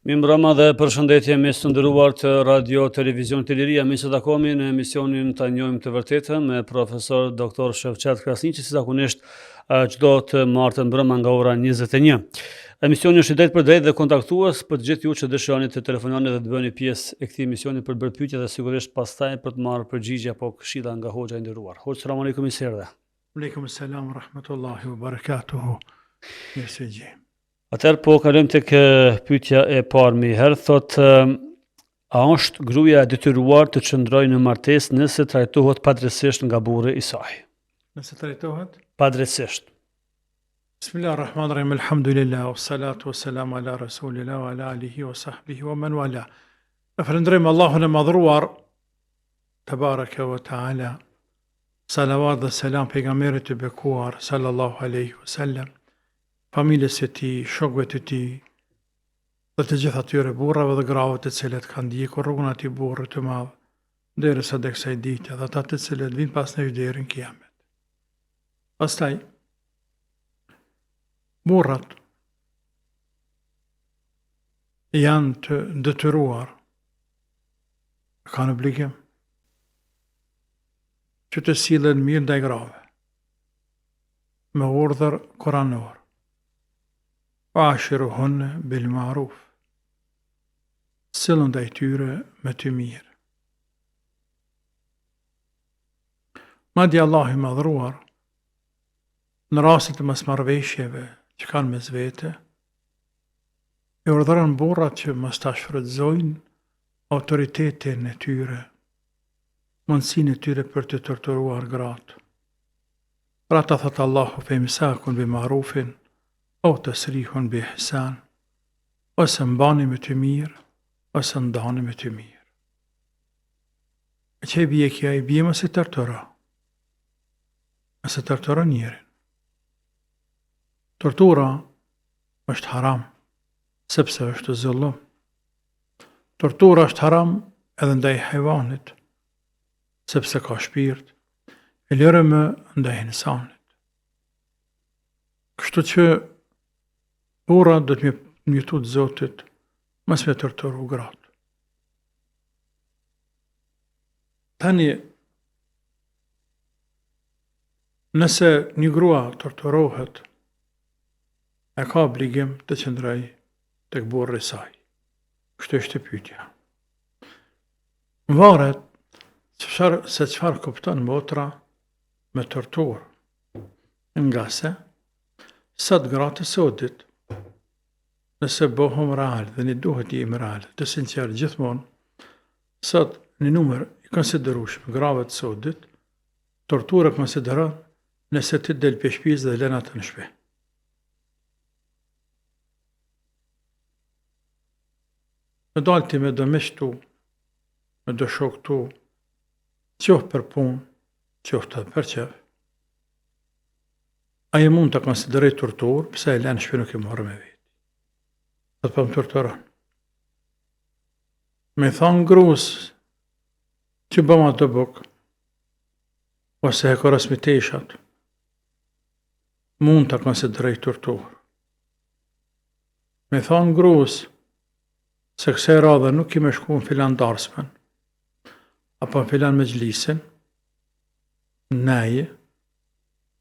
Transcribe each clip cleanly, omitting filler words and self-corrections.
Mimbrama dhe përshëndetje mes të nderuar të Radio Televizion Liria, mirë se takohemi në emisionin Ta njohim të vërtetën me profesor doktor Shevçet Krasniqi, si zakonisht çdo të martën mbrëma nga ora 21. Emisioni është i drejtë për drejtë dhe kontaktues për të gjithë ju që dëshironi të telefononi dhe të bëni pjesë e këtij emisioni për të bërë pyetje dhe sigurisht pastaj për të marrë përgjigje apo këshilla nga hoxha i nderuar. Hoxha, selam aleikum i serdhe. Aleikum selam rahmetullahi wa barakatuhu. Mirësejgje. Atëherë po kalojmë tek pyetja e parë më herë, thotë a është gruaja e detyruar të çndrojë në martesë nëse trajtohet padrejtisht nga burri i saj? Nëse trajtohet Padrejtisht. Bismillahirrahmanirrahim. Alhamdulillah wassalatu wassalamu ala rasulillah wa ala alihi wa sahbihi wa man wala. Falënderojmë Allahun e madhruar Tabaraka wa taala. Salavat dhe selam pejgamberit të bekuar sallallahu alaihi wasallam, familjes së tij, shokëve të tij, dhe të gjithë atyre burrave dhe grave të cilët kanë ndjekur rrugën e atij burri të madh derisa tek kësaj dite dhe ata të cilët vinë pas nesh deri në kiamet. Pastaj burrat janë të detyruar, kanë obligim që të sillen mirë ndaj grave, me urdhër kuranor. Ashiruhunne bil ma'ruf. Sillen ndaj tyre me të mirë. Madje Allah i madhruar, në rastet të mosmarrëveshjeve që kanë mes vete, e urdhëron burrat që mos ta shfrytëzojnë autoritetin e tyre, mundësinë e tyre për të torturuar gratë. Pra ta thot Allahu fe imsakun bi ma'rufin, o të srihun bi ihsan, ose mbani me të mirë, ose ndani me të mirë. E që i bje kja, i bje mëse tortura, mëse tortura njerin. Tortura është haram, sepse është zullum. Tortura është haram edhe ndaj hajvanit, sepse ka shpirt, e lëre më ndaj insanit. Kështu që burrat do të mjëtu të Zotit, mos me torturu gratë. Tani, nëse një grua torturohet, e ka obligim të qëndroj tek burri i saj. Kështu është pyetja. Varet se çfarë kupton motra me torturë. Nga se, sot gratë e sodit, nëse bëhëm real dhe një duhet jemi real, të sinqerë gjithmonë, sot një numër i konsiderueshëm grave të sodit, tortura konsideron nëse ti del për shtëpis dhe lën atë në shtëpi. Me dalti me do mishtu, me do shoktu, qoftë për punë, qoftë edhe për qef. Aje mund të konsideroj torturë, pse e lën shtëpi nuk i morë me vetë. Dhe të më torturon. Me thonë grus që bëma të buk, ose e koras me teshat, mund të konsideroj torturë. Me thonë grus se kësaj radhe nuk i me shku në filan darsmen, apo në filan me gjlisin, neje,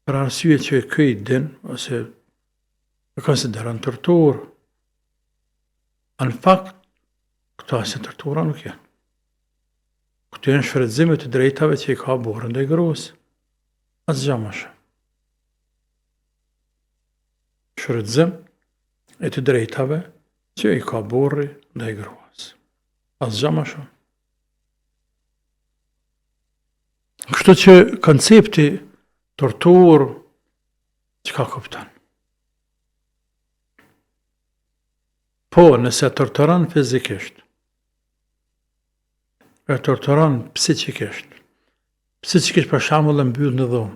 për arsye që e këj din, ose e konsideron torturë. Në fakt, këta se tortura nuk janë. Këto janë shfrytëzime të drejtave që i ka burri ndaj gruas. Asgjë më shumë. Shfrytëzim e të drejtave që i ka burri ndaj gruas. Asgjë më shumë. Kështu që koncepti torturë çka kupton? Po, nëse torturon fizikisht, e torturon psikikisht për shembull e mbyll në dhomë,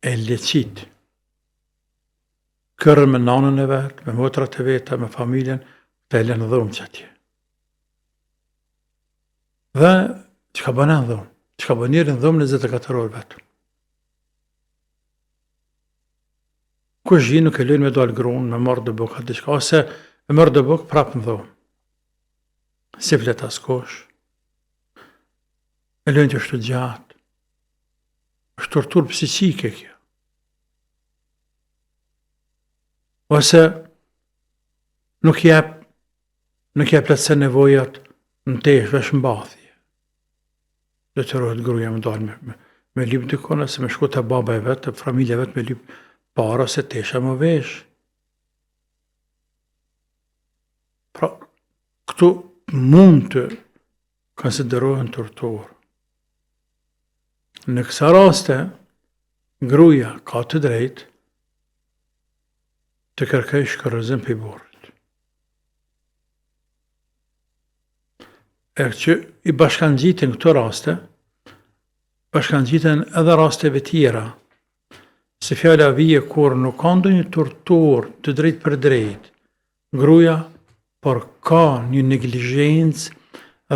e leqit, kërën me nanën e vetë, me motrat e veta, me familjen, të e lënë në dhomë që atje. Dhe, që ka bënë në dhomë? Që ka bënë njëri në dhomë 24 orë vetë. kush gji nuk e lën me dal gruan, me marrë dëbuk atë diçka, ose e marrë dëbuk prapë më dhomë. Si flet askush. E lën që është gjatë. Është torturë psiqike kjo. Ose nuk jep plotse nevojat në tesh vesh mbathje. Detyrohet gruaja më dalë me lyp dikon, ose me shku te baba e vet, te familja e vet me lyp para se tesha më vesh. Pra, këtu mund të konsiderohen torturë. Në kësa raste, gruaja ka të drejtë të kërkoj shkërrëzim për burrit. E që i bashkangjiten këto raste, bashkangjiten edhe rasteve tjera, se fjala vije kur nuk ka ndonjë torturë të drejtë për drejtë, gruaja, por ka një neglizhencë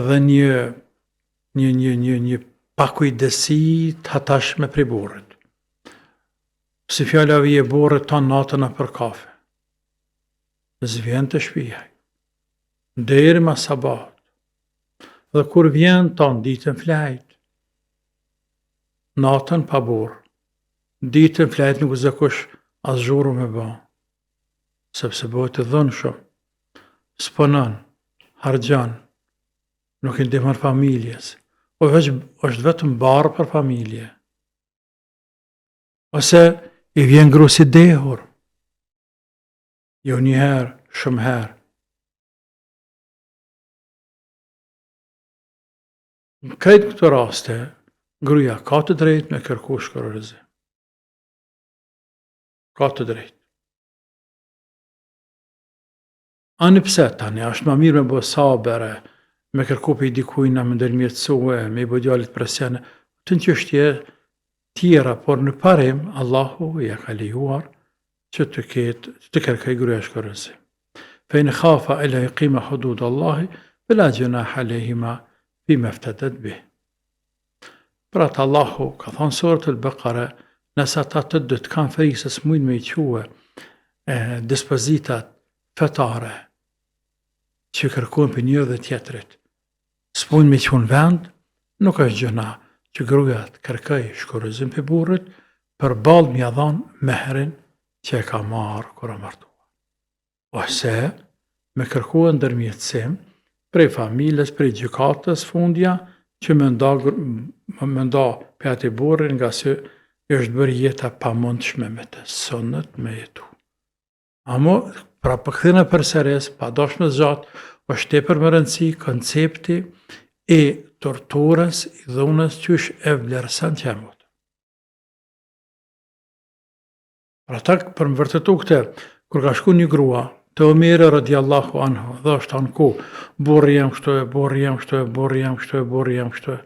dhe një pakujdesi të hatashme prej burrit. Si fjala vije burrit ta natën për kafe. Zvjen të shtëpia, deri ma sabat. Dhe kur vjen ta ditën flajt, natën pa burr. Ditën flajt nuk zakosh as zhuru me ba, sepse bëhet të dhënshëm, s'punon, harxhan, nuk i ndihmon familjes, është vetëm barë për familje. Ose i vjen gruas i dehur, jo një herë, shumë herë. Në krejt këto raste, gruaja ka të drejtë me kërku shkërrëzim. Ka të drejtë. Ani pse tani, është ma mirë me bo sabere, me kërku për i dikujna, me ndërmjetësue, me i bo djallit presjane, të në çështje tjera, por në parim, Allahu ja ka lejuar që të kërkoj gruaja shkërrëzim. Fe in khafa ila yuqima hudud Allahi, fela junaha alejhima bima iftadat bih. Pra të Allahu ka thonë surët al-Baqara, nëse ata të dytë kanë frikë se mujnë me i quhe dispozitat fetare që kërkojnë për njëri dhe tjetrit, s'mujnë me i quhe në vend, nuk është gjëna që gruaja të kërkoj shkërrëzim për burrit, për balë m'ia dhanë mehrin që e ka marrë kur e martuar. Ose me kërkuar ndërmjetësim prej familjes, prej gjykatës fundja, që me nda për ati burrin nga se është bërë jeta pa mundshme me të sonët me jetu. Amo, pra përkthina përsëris, pa dashme zgjat, është tepër më rëndësi koncepti i torturës, i dhunës qysh e vlerësan qemut. Pra ta për më vërtetu këte, kur ka shku një grua, të Omeri radiallahu anhu, dhe është anku, burri jam kështu e,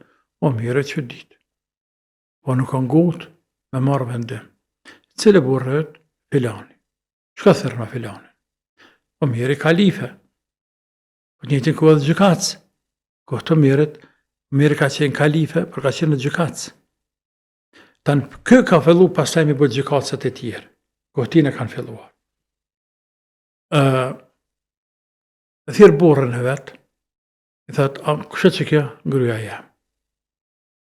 Omeri që ditë. Po nuk kanë gut me marrë vendim. Cile burret? Filani. Shka thërë me filani? Omeri kalife. Po njëtin ku edhe gjykatës. Kohë të Omeri ka qenë kalife, për ka qenë gjykatës. Tanë kë ka fillu pastaj me bëtë gjykatësat e tjerë. Kohë tine kanë filluar. Thirë burrën e vetë, i thëtë, kështë që kjo, gruaja jam.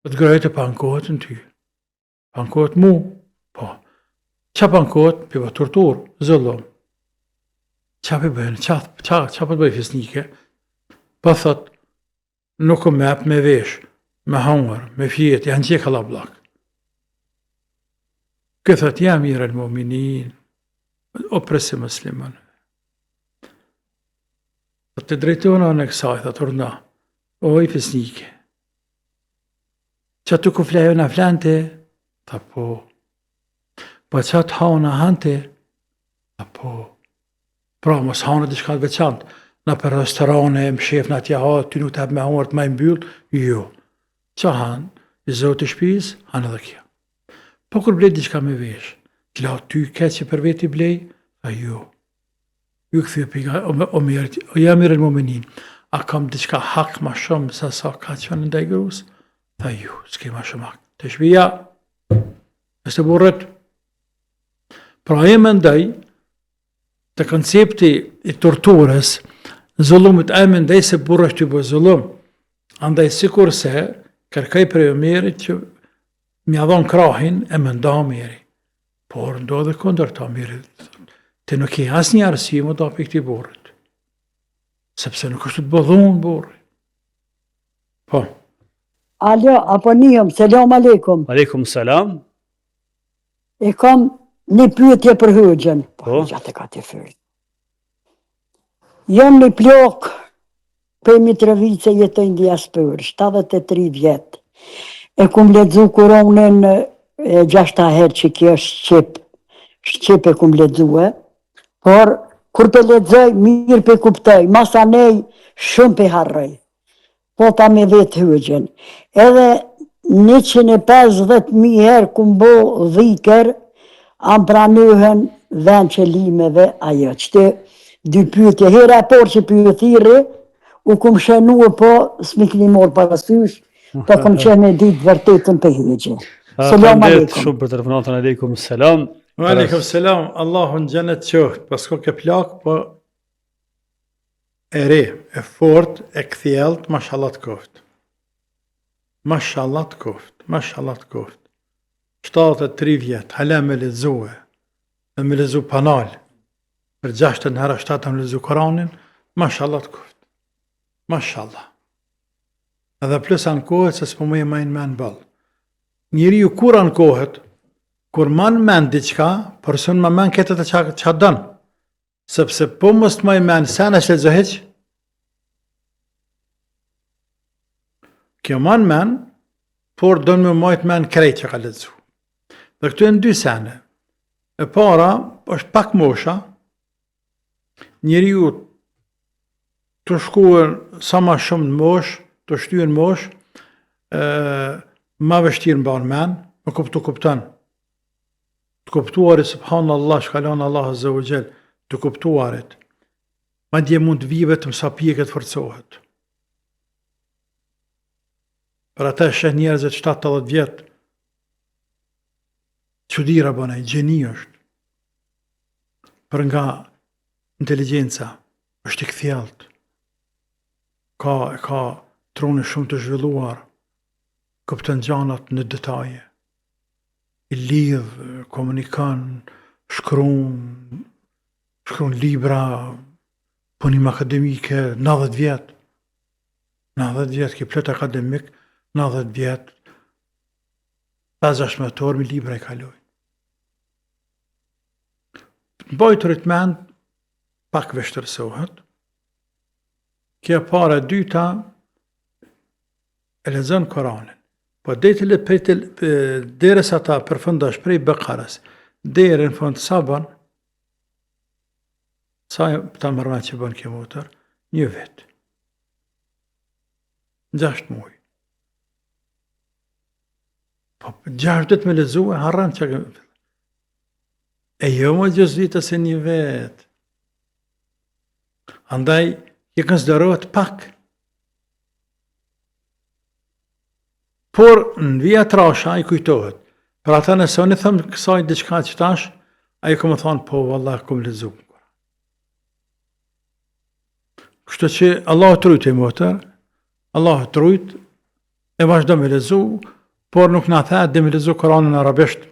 Të gruaja të pankohet në ty. Pankohet mu, po. Qa pankohet, për tortur, zëllom. Qa për bëjnë, qa për bëjnë fisnike, për thëtë, nuk më mep me vesh, me hangër, me fjetë, janë që kalla blak. Këthët, jam i rënë mominin, o presi musliman. Të drejtona në kësaj, thëtë urna, o i fisnike. Qa të ku flejo në flante, tha po. Po qa të hao në hante, tha po. Pra, mos hao në diçka të veçantë, në për restorane, më shef në atja ha, ty nuk të hap me hangër të maj mbyll, jo. Qa hanë, i zotë i shpiz, hanë edhe kja. Po kur blej diçka me vesh, të lau ty keq që për veti blej, tha jo. Ju këthë pika, o jam i rënë mominin, a kam diçka hak ma shumë sa ka qënë ndaj grus? Tha ju, s'ke ma shumë hak. Të shpija, është burrët. Pra e mendoj të koncepti i torturës, zullumit, e mendoj se burri është i bë zullum. Andaj sikur se kërkoj për Omerit që m'ia dhon krahin e më nda Omeri. Por ndodhe kundërta Omerit. Ti nuk ke asnjë arsye më të këtij burrit. Sepse nuk është të bodhun burri. Po. Alo, apo njëm, selam aleikum. Aleikum salam. E kam një pyetje për Hoxhën. Po. Gjatë e ka të fyrë. Jam një plak për Mitrovice, jetoj në diasporë, 73 vjetë. E kum lexu Kur'anin 6 herë që kjo është Shqip e kum lexue, por kur të lexoj mirë pe kuptoj, masanej shumë pe harroj. Po ta me vetë Hoxhën. Edhe 150.000 herë kum bo dhikër, am pranuhen vend qëlimeve ajo. Qëtë dy pyetje, hera e por që pyetiri, u kum shënue po s'mi kini morë parasysh, po kum qenë e ditë vërtetën për Hoxhën. Selam aleikum. Shumë për telefonatën, aleikum salam. Aleikum selam, Allahu në xhenet qoftë, pasko ke plak, po e re, e fort, e kthjellët, mashallah të koft. Mashallah të koft, mashallah të koft. 73 vjetë, hala me lexue, me lexu panal, për 6 herë 7 me lexu Koranin, mashallah të koft. Mashallah. Edhe plus ankohet se s'po më e majnë men ball. Njeriu kur ankohet, kur man men diçka, person më men këtë të çka don. Sepse po mos të më men sana se zohiç. Kjo man men, por don më majt men krejt që ka lexu. Dhe këtu e në dy sene. E para, është pak mosha, njeriu të shkuar sa ma shumë në mosh, të shtyën mosh, ma vështirë në banë men, më kupton. Të kuptuarit, subhanallah, shkalon Allah Azza wa Jall, të kuptuarit, ma dje mund të vi vetëm sa pjeket forcohet. Për ata sheh njerëzit 70 vjetë, çudira bënaj, gjeni është. Për nga inteligenca, është i kthjellët. Ka trune shumë të zhvilluar, kupton gjanat në detaje. I lidh, komunikon, shkruan libra, punim akademike, 90 vjetë. 90 vjetë, ki plot akademik, 90 vjetë, 5-16 orë me libra i kaloj. Mbajturit mend, pak vështërsohet. Kja para dyta, e lexon Koranin. Po deri sa ta përfundosh prej Beqaras, deri në fund sa bën? Sa ta mërmen që bën kjo motër? 1 vit. 6 muaj. Po 6 dit me lexue, harran që e jo më gjës vitës e 1 vet. Andaj, i konsiderohet pak. Por në vija trasha i kujtohet. Për ata nëse unë i thëmë kësaj diçka që tash, a i këmë thonë, po, vallah, këmë lezu. Kështu që Allah të rujtë i motër, Allah të rujtë, e vazhdo me lezu, por nuk në the dhe me lezu Koranën arabisht,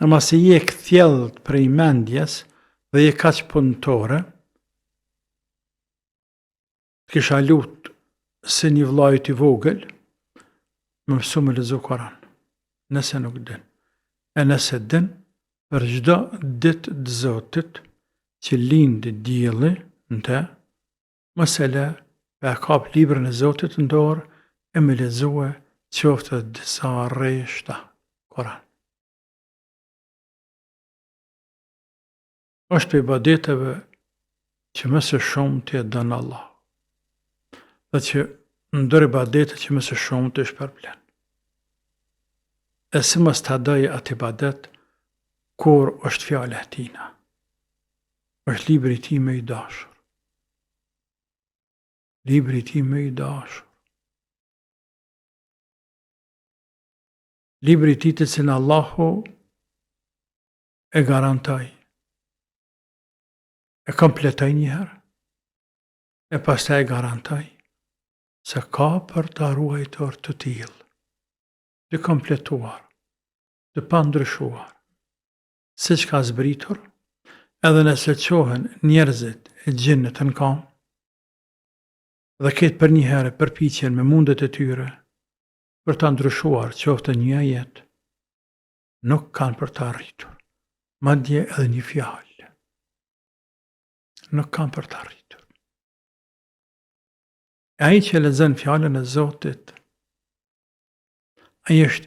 ama se je këthjellët prej mendjes dhe je kaq punëtore, kisha lutë se një vllajt i vogël, më mësu me lezu Koran, nëse nuk din. E nëse din, për çdo ditë të Zotit, që lindi dielli në te, mësele e kap librën e Zotit në dorë, e me lexue qoftë disa rreshta Koran. Është për ibadeteve që më së shumë të dënë Allah, dhe që ndër ibadetet që më së shumë të shpërblen. E si mos të adaj atë ibadet, kur është fjale e tina. Është libri ti me i dashur. Libri ti me i dashur. Libri ti të cilën Allahu e garantoj, e kompletoj njëherë, e pastaj e garantoj se ka për të ruajtur të tillë, të kompletuar, të pandryshuar, siç ka zbritur, edhe nëse qohen njerëzit e gjinët në kam, dhe ketë për një herë përpiqen me mundet e tyre për ta ndryshuar qoftë një ajet, nuk kanë për të arritur, madje edhe një fjalë. Nuk kanë për të arritur. Ai që lexon fjalën e Zotit, ai është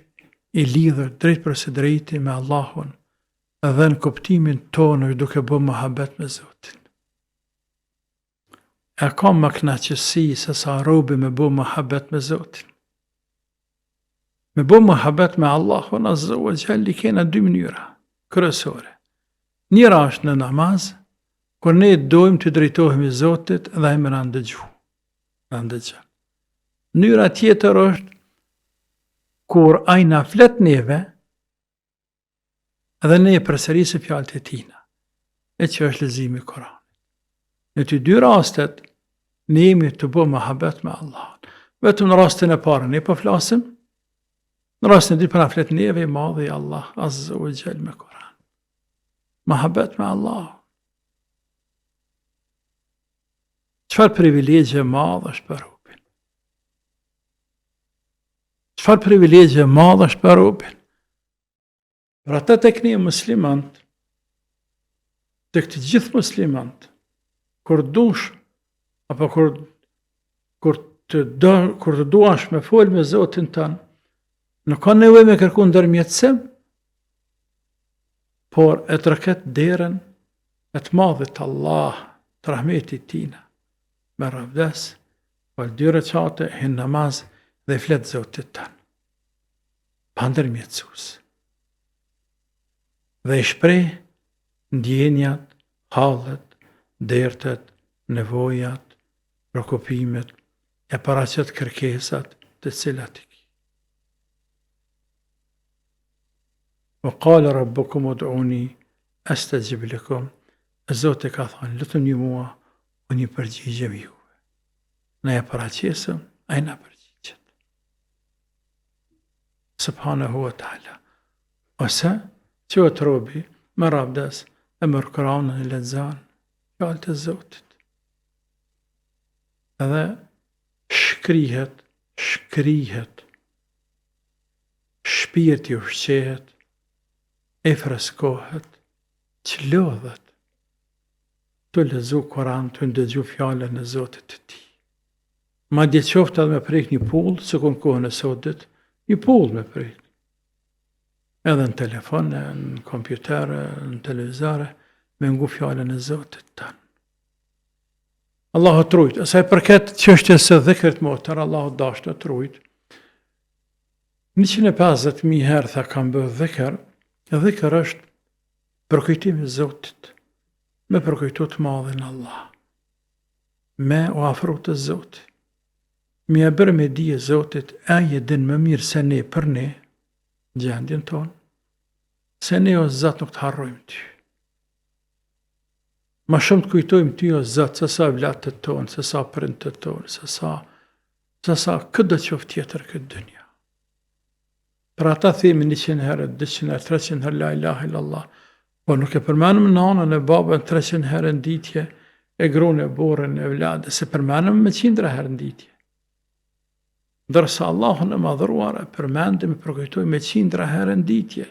i lidhur drejt për së drejti me Allahun, dhe në kuptimin tonë është duke bë mohabet me Zotin. E ka më kënaqësi se sa robi me bë mohabet me Zotin. Me bë mohabet me Allahun Azza wa Jalla kena dy mënyra kryesore. Njëra është në namaz, kur ne dojmë të drejtohemi Zotit dhe ai më na ndëgjon. Mënyra tjetër është kur ai na flet neve dhe ne e përsërisim fjalët e tina, e që është leximi i Kuranit. Në të dy rastet, ne jemi të bëjmë mohabet me Allahun. Vetëm në rastin e parë ne po flasim, në rastin e dytë po na flet neve i madhi Allah Azza wa Jall me Kur'an. Mohabet me Allah. Çfarë privilegje e madhe është për robin. Çfarë privilegje e madhe është për robin. Për ata tek ne muslimant, tek të gjithë muslimant, kur dush apo kur të duash me fol me Zotin tënë, nuk ka nevojë me kërku ndërmjetësim, por e tërket derën e të madhit Allah, të rahmetit tina, me ravdes, fal 2 rekate, hin namaz dhe flet Zotit tënë, pa ndërmjetësus. Dhe i shpreh ndjenjat, hallet, dertet, nevojat, preokupimet, e paraqet kërkesat të cilat i ki. Wa qala rabbukum ud'uni astajib lakum. Zoti ka thënë, lutuni mua, unë i përgjigjem juve. Na e paraqesëm, ai na përgjigjet. Subhanahu wa ta'ala. Ose qëhet robi me ravdes e mërë Kur'anin e lexon fjalët e Zotit. Edhe shkrihet, shpirti ushqehet, e freskohet, çlodhet, të lexu Kur'an, të ndëgju fjalën e Zotit të tij. Madje qoftë edhe me prek një pull, sikur në kohën e sotit, një pull me prek. Edhe në telefon, në kompjuter, në televizore, me ngu fjalën e Zotit tanë. Allahu të rujt, asaj përket çështjes së dhikrit motër, Allahu dashtë të rujt. 150.000 herë tha kam bërë dhikr, dhikr është përkujtimi i Zotit, me përkujtu të madhin Allah, me u afru të Zotit, me e bërë me dije Zotit, ai e din më mirë se ne për ne, gjendjen tonë, se ne o Zot nuk të harrojmë ty. Ma shumë të kujtojmë ty o Zot, se sa vlatët tonë, se sa prindët tonë, se sa këtë do qoftë tjetër këtë dynja. Për ata themi 100 herë, 200 herë, 300 herë, la ilaha illallah, po nuk e përmenëm nanën e babën 300 herë në ditje, e grunë e borën e vladë, se përmenëm me 100 herë në ditje. Ndërsa Allahun e madhruar e përmendim e përkujtoj me 100 herë në ditje,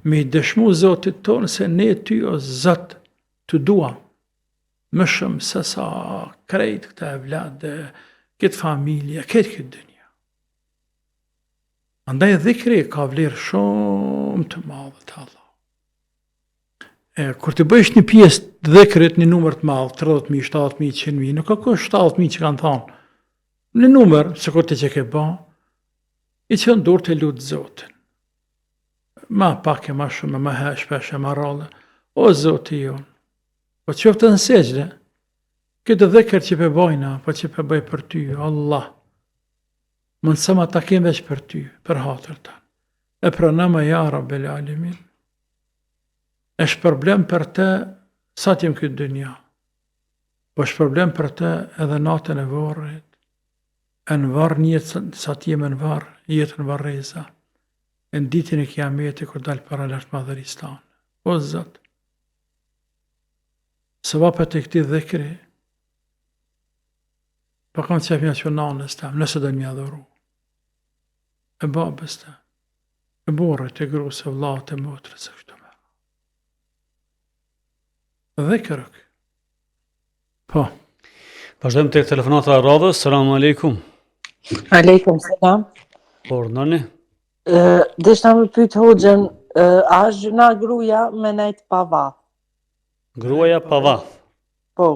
me i dëshmu Zotit tonë se ne ty o Zot të duam, më shumë se sa krejt këta e vladë, këtë familje, këtë dënja. Andaj dhikri ka vlerë shumë të madhe të Allah. Kur të bëjsh një pjesë të dhikrit, një numër të madhë, 30.000, 70.000, 100.000, nuk ka ko 70.000 që kanë thonë, në numër, se kur të që ke ba, i që ndur të lutë Zotin. Ma pak e ma shumë, ma shpesh e ma rallë, o Zotin jonë, po qoftë në seqde, këtë dhekër që pe bajna, po që pe baj për ty, Allah, mund sa ma takim veç për ty, për hatër tanë, e pranama ja Rabbel Alemin. është problem për të sa t'jem këtë dynja, po është problem për të edhe natën e vorrit, e në varë njëtë sa t'jem në varë, jetë në varreza, e në ditën e kiametit kur dalë para lartë madhërisë tanë. O Zot, sevapet e këtij dhikri, po kam të qefja që nanës tam, nëse do një adhuru, e babës tam, e borët, e grusë, e vllatë, e motrës, e kështu me. Dhikruk. Po. Vazhdojmë tek telefonata e radhës. Selam aleikum. Aleikum selam. Po, urdhëni. Deshta me pyet hoxhën, a është gjuna gruaja me nejt pa vath? Gruaja pa vath. Po,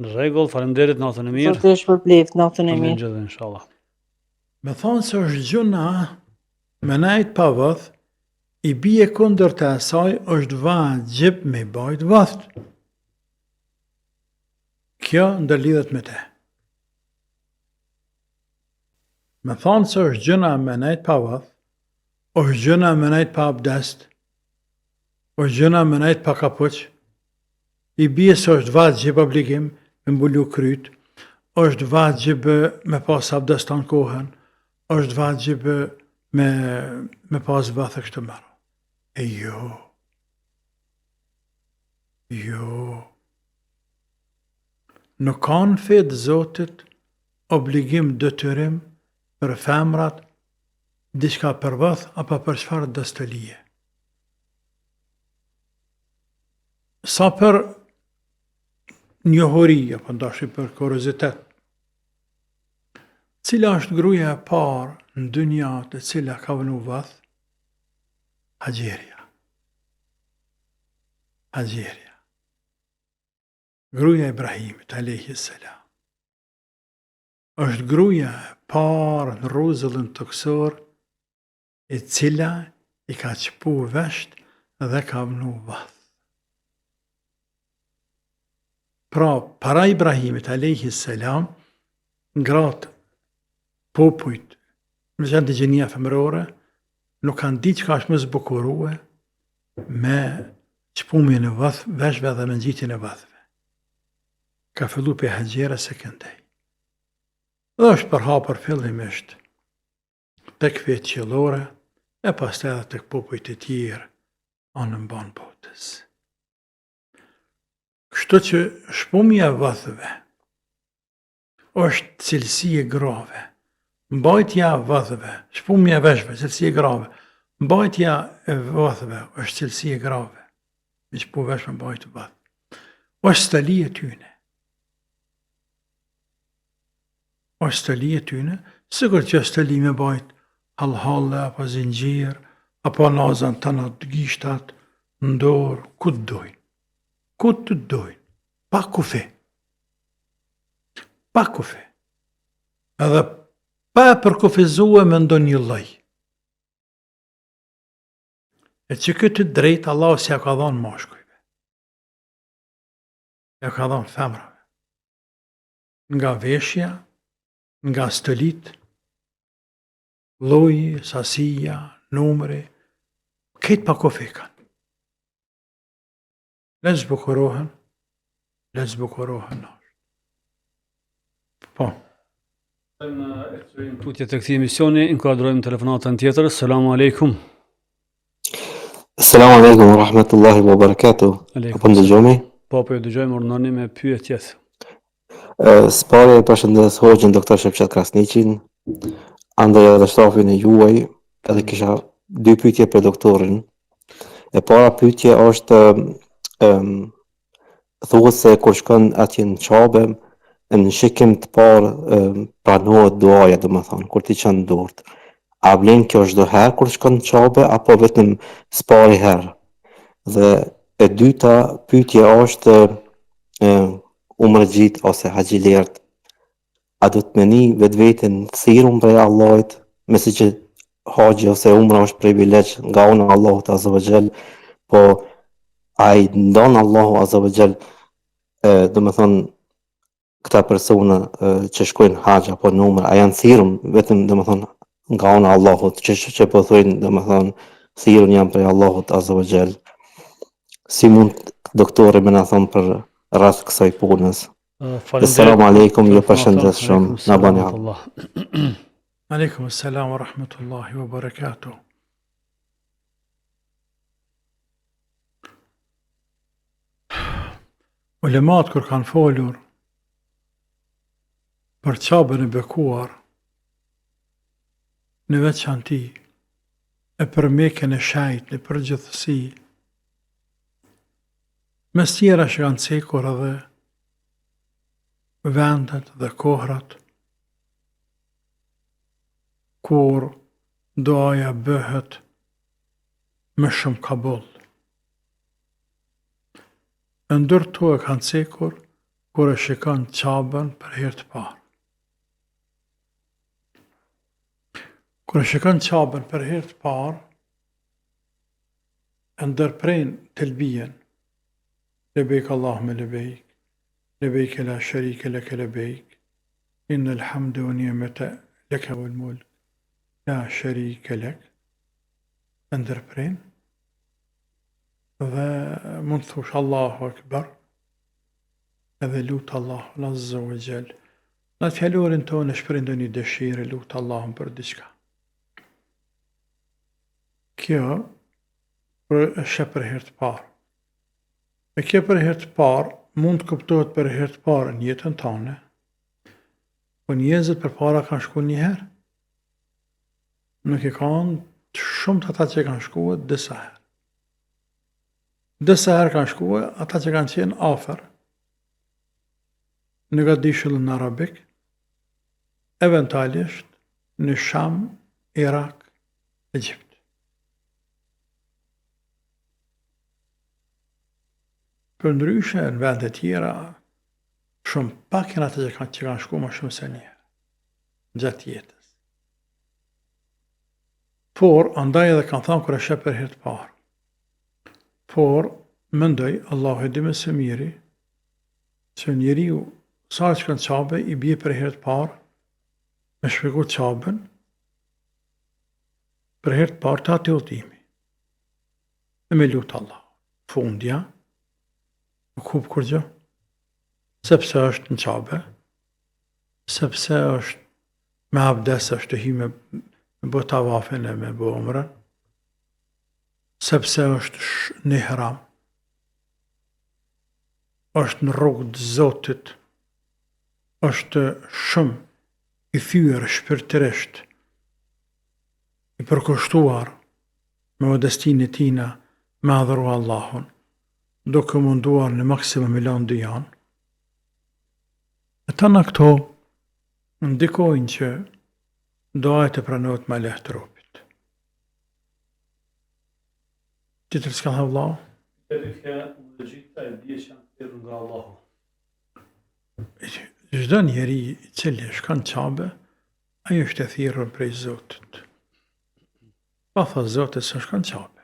Në rregull, faleminderit, natën e mirë. sot është për bleft, natën e Amin mirë. gjithë inshallah. Me thonë se është gjuna me najt pa vath, i bie kundër të asaj është vajib me bajt vath. Kjo ndërlidhet me te. Me thonë se është gjuna me najt pa vath, është gjuna me najt pa abdest, është gjuna me najt pa kapuq, i bie se është vajib obligim me mbulu kryt, është vajib me pas abdeston kohën, është vajib me pas vath e kështë marë. E jo. Nuk ka në fetë Zotit obligim detyrim për femrat diçka për vath apo për çfarë dastëlie. Sa për njohuri apo ndashi për kuriozitet. Cila është gruaja e parë në dynja e cila ka vënë vath? Haxheria. Gruaja e Ibrahimit alayhi salam. Është gruaja e parë në rruzëllën toksor e cila i ka qpu vesht dhe ka vënë vath. Pra, para Ibrahimit alayhi salam, gratë popujt, me qenë të gjenia femërore, nuk kanë ditë që ka është më zbukurue me qpumin e veshve dhe me ngjitjen e vathve. Ka fillu për Haxhera se këndej. Dhe është përhapur fillimisht tek fetë qellore, e pastaj edhe tek popujt e tjerë anë mban botës. Kështu që shpumja e vathëve është cilësi e grave. Mbajtja e vathëve, shpumja e veshve, cilësi e grave. Mbajtja e vathëve është cilësi e grave. Me që po veshme mbajtë vath. Është stali e tyne. Sigur që stali me bajtë halhalle, apo zinxhir, apo nazan të në gishtat, në dorë, ku të dojnë. Pa kufi. Edhe pa përkufizue me ndonjë lloj. E që këtë drejt Allah si ja ka dhënë mashkujve. Ja ka dhënë femrave. Nga veshja, nga stëlit, lloji, sasia, numri, këtë pa kufi kanë. Le zbukurohen ashtë. Po. Tutje të këtij emisioni, inkuadrojmë telefonatën tjetër. Selamu aleikum. Selamu alaikum wa rahmatullahi wa barakatuh. Apo ndëgjomi? Po ju dëgjojmë, urdhënoni me pyetjet. Spare përshëndes hoxhën doktor Shevqet Krasniqin, andaj edhe shtafin e juaj, edhe kisha dy pyetje për doktorin. E para pyetje është thuhet se kur shkon atje në Qabe, në shikim të parë pranohet duaja, domethënë, kur ti çon durt. A vlen kjo çdo herë kur shkon në Qabe apo vetëm s'pari herë? Dhe e dyta pyetja është umrëgjit ose haxhilert, a do të meni vetveten thirrur prej Allahut, me si që haxhi ose umra është privilegj nga unë Allahut azza wa jall, po a i ndonë Allahu azza wa jall, do me thonë, këta persona që shkojnë haqë apo në umrë, a janë thirrur vetëm, do me thonë, nga unë Allahut, që po thojnë, do me thonë, thirrur janë prej Allahut azza wa jall. si mund doktori me na thonë për rreth kësaj punës. Faleminderit. Assalamu alaikum, ju Aleikum përshëndes shumë. Na bani hap. Allah. Aleikum assalam wa rahmatullahi wa barakatuh. Ulemat kur kanë folur për qabën e bekuar në veçanti e për Mekën e Shajt në përgjithësi, mes tjera që kanë cekur edhe vendet dhe kohrat kur doaja bëhet më shumë kabull. Ndër to e kanë cekur kur e shikon qabën për herë të parë. Kur e shikon qabën për herë të parë, e ndërprejnë telbijen, lebejk Allahume lebejk, lebejk la sharike leke lebejk, inna alhamdu wa ni'mata leke wal mulk, la sharike lek, e ndërprejnë, dhe mund të thush Allahu Akbar, edhe lutë Allahu Azza wa Jall. Në të fjallorin tonë e shprehin ndonjë dëshirë, lutë Allahun për diçka. Kjo është për herë të parë. E kjo për herë të parë mund të kuptohet për herë të parë në jetën tonë, po njerëzit përpara kanë shkuar një herë. Nuk e kanë shumë të ata që kanë shkuar disa herë. Disa herë kanë shkuar ata që kanë qenë afër në gadishullin arabik, eventualisht në Sham, Irak, Egjipt. Për ndryshe në vende tjera, shumë pak janë ata që kanë shkuar më shumë se një herë gjatë jetës. Por andaj edhe kanë thënë kur e sheh për herë të parë. Por mendoj Allahu e di më së miri se njeriu sa që kanë qabe i bie për herë të parë me shpjegu qabën për herë të parë të ati udhimi. E me lutë Allah. Fundja nuk hub kur gjë, sepse është në qabe, sepse është me abdes, është të hi me bë tavafin e me bë umrën, sepse është në ihram, është në rrugë të Zotit, është shumë i thyer shpirtërisht, i përkushtuar me modestinë e tina me adhuru Allahun, duke munduar në maksimum milion janë. E të në këto ndikojnë që doajt e pranohet me lehtë trupit. Tjetër s'ka thënë Allahu? Çdo njeri i cili shkon qabe, ai është e thirrur prej Zotit. Pa thënë Zotit se shkon qabe.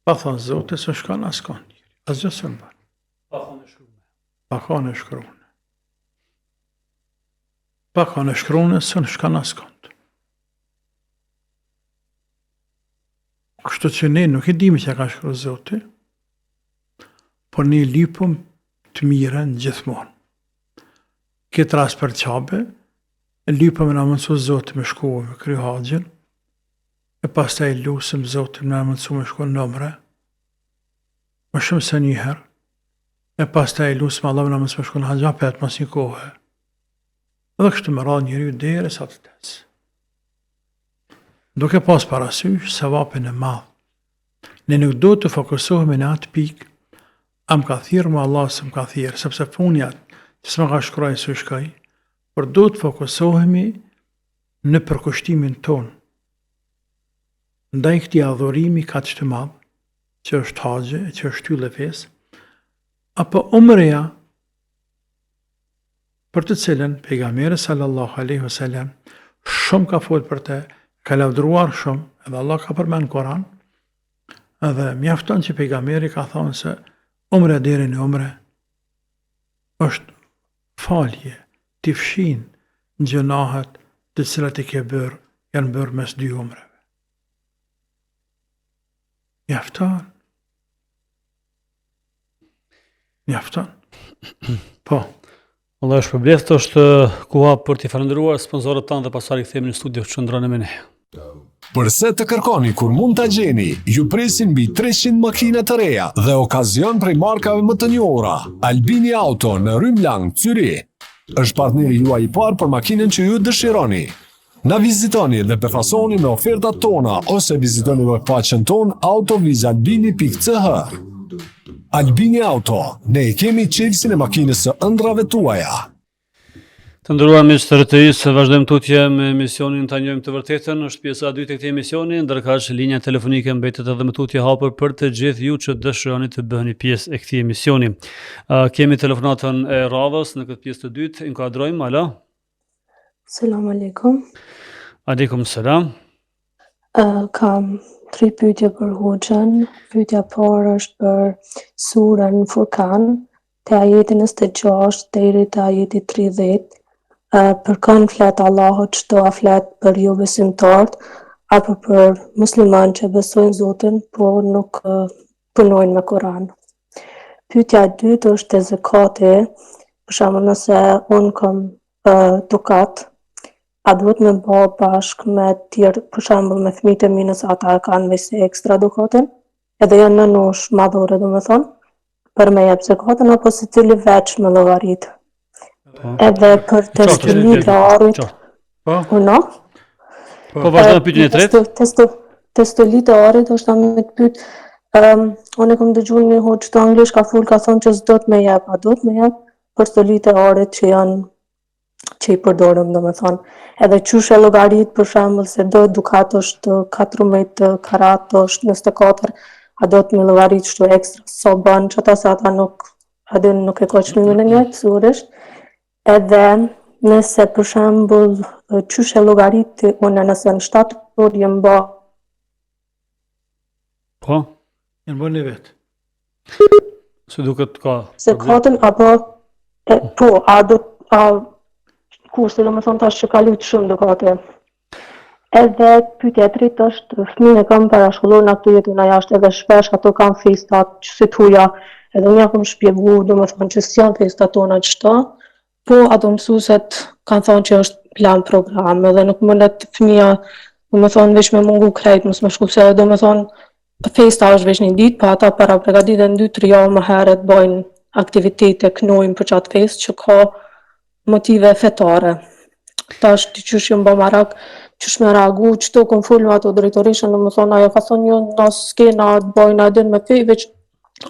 Pa thënë Zotit se shkon askon njeri. Asgjë s'u bën. Pa kanë e shkruar. Pa kanë e shkruar se shkon askon. Kështu që ne nuk e dimi që ka shkruar Zoti, por ne lipëm të mirën gjithmonë. Këtë rast për qabe, lipëm në mënsu Zoti me shku me kry haxhin, e pastaj lusëm Zoti me mënsu me shku në umre, më shumë se një herë, e pastaj lusëm Allah me mënsu me shku në haxha për mos një kohë. Edhe kështu më radhë njeriu deri sa të tesë. Duke pas parasysh sevapin e madh. Ne nuk do të fokusohemi në atë pikë, a më ka thirrë më Allah se më ka thirrë, sepse punja që s'më ka shkruar se shkoj, por do të fokusohemi në përkushtimin ton. Ndaj këtij adhurimi kaq të madh, që është haxhi, që është shtyllë e fesë, apo umreja, për të cilën pejgamberi sallallahu alaihi wasallam shumë ka folur për të, ka lavdruar shumë, edhe Allah ka përmend në Koran, edhe mjafton që pejgamberi ka thonë se umre deri në umre është falje, t'i fshin në gjunahet të cilat i ke bërë, janë bërë mes dy umreve. Mjafton, Mjafton. Po. Allah është përbleft, është koha për t'i falendëruar sponsorët tanë dhe pasari kthehemi në studio që ndronë me ne. Përse të kërkoni kur mund t'a gjeni, ju presin mbi 300 makina të reja dhe okazion prej markave më të njohura. Albini Auto në Rym Lang, Zyri, është partneri juaj i parë për makinën që ju dëshironi. Na vizitoni dhe befasoni me ofertat tona ose vizitoni webpaqen ton autovizalbini.ch. Albini Auto, ne e kemi qelsin e makinës së ëndrave tuaja. Të nderuar miq të RTI-s, vazhdojmë tutje me emisionin Ta njohim të vërtetën. Është pjesa e dytë e këtij emisioni, ndërkaq linja telefonike mbetet edhe me tutje hapur për të gjithë ju që dëshironi të bëheni pjesë e këtij emisioni. Kemi telefonatën e radhës në këtë pjesë të dytë. Inkuadrojmë, alo. Selam aleikum. Aleikum selam. Kam 3 pyetje për Hoxhën. Pyetja parë është për surën Furkan, te ajeti 26 deri te ajeti 30. Për kanë flet Allahu, çdo a flet për jo besimtarët apo për musliman që besojnë Zotin, por nuk punojnë me Kur'an. Pyetja e dytë është te zakati. Për shembull, nëse unë kam dukat, a duhet me bë bashkë me tjerë, për shembull me fëmijët e mi nëse ata kanë vese ekstra dukatin, edhe janë në nosh madhore, domethënë, për me jep zakatën apo secili veç me llogarit. Edhe për testolitarit. Po. Uno? Po vazhdojmë pyetjen e tretë. Testolitarit është me të pyet. Unë kam dëgjuar një hoxh të anglisht ka thonë që s'do të më jep, a do të më jep për stolitarit që janë që i përdorëm, domethënë. Edhe qysh e llogarit, për shembull, se do dukat është 14 karat, është 24, a do të më llogarit kështu ekstra, so bën që ata se ata nuk e ka çmimin e njëjtë sigurisht. Edhe nëse për shembull qysh e llogariti unë nëse në 7 orë jem bë. Po, Janë bënë vetë. se duket ka Se katën apo po, kurse domethënë tash që ka lut shumë dukate. Edhe pyetja e tretë është fëmijën e kam parashkolluar në këtë jetën e jashtë edhe shpesh ato kanë festat që si thuja, edhe unë ja kam shpjegu domethënë që s'janë festat tona çto, po ato mësueset kanë thonë që është plan program edhe nuk mundet fëmia domethënë veç me mungu krejt mos më shku se domethënë festa është veç një ditë, pa ata para përgatiten 2-3 javë më herët bëjnë aktivitete knojnë për qatë festë që ka motive fetare. Tash ti qysh jam bë marak, qysh me reagu, çto kom fol me ato drejtorishën, domethënë ajo ka thonë jo, na s'kena të bëjnë adin me fej, veç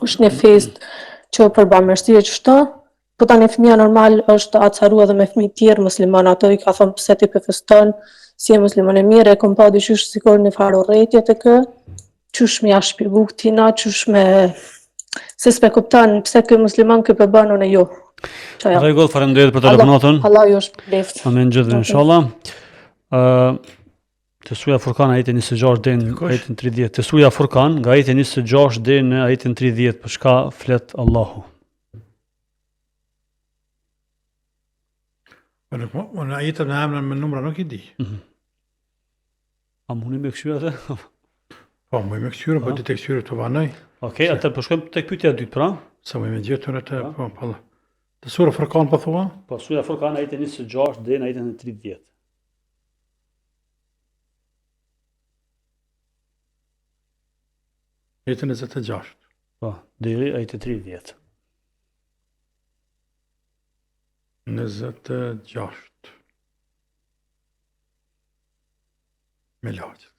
është një festë që për bamirësi e ç'shto. Po tani fëmia normal është acaru edhe me fëmijë tjerë musliman, ato i ka thonë pse ti po feston, si e musliman e mirë, e kom pa dyqysh sikur një farë urrëtie të kë, qysh më ja shpjegu këtina, qysh me se s'pe kupton pse ky musliman ky po bën unë jo. Në rregull, faleminderit për telefonatën. Allah ju shpëleft. Amen gjithë inshallah. Te suja Furkan ajeti 26 deri në ajetin 30. Te suja Furkan nga ajeti 26 deri në ajetin 30 për çka flet Allahu. Unë ajetën e emrën me numra nuk i di. A mundi me këshyra atë? Po, më me këtyre, po ti tek këtyre të vanoj. Okej, atë po shkojmë tek pyetja e dytë, pra? Sa më me gjetur atë, po. Të sura Furkan po thua? Po suja Furkan ajeti 26 deri në ajetin 30. Jetën e 26. Po, deri ajeti 30. 26. Me lagje.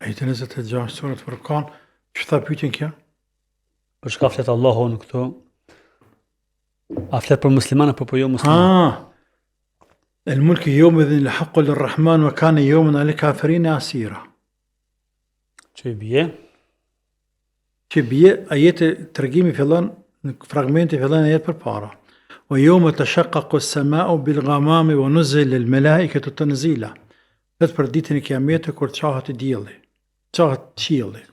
Ajetën e 26 surat Furkan, që tha pyetjen kjo? Për çka flet Allahu në këto? A flet për musliman apo për jo musliman? الملك يومئذ الحق للرحمن وكان يوما على الكافرين عسيرا. Që i bie? Që bie ajete tregimi fillon në fragmenti fillon ajet përpara. ويوم تشقق السماء بالغمام ونزل الملائكة تنزيلا. Vetë për ditën e Kiametit kur çahet dielli, çahet qielli.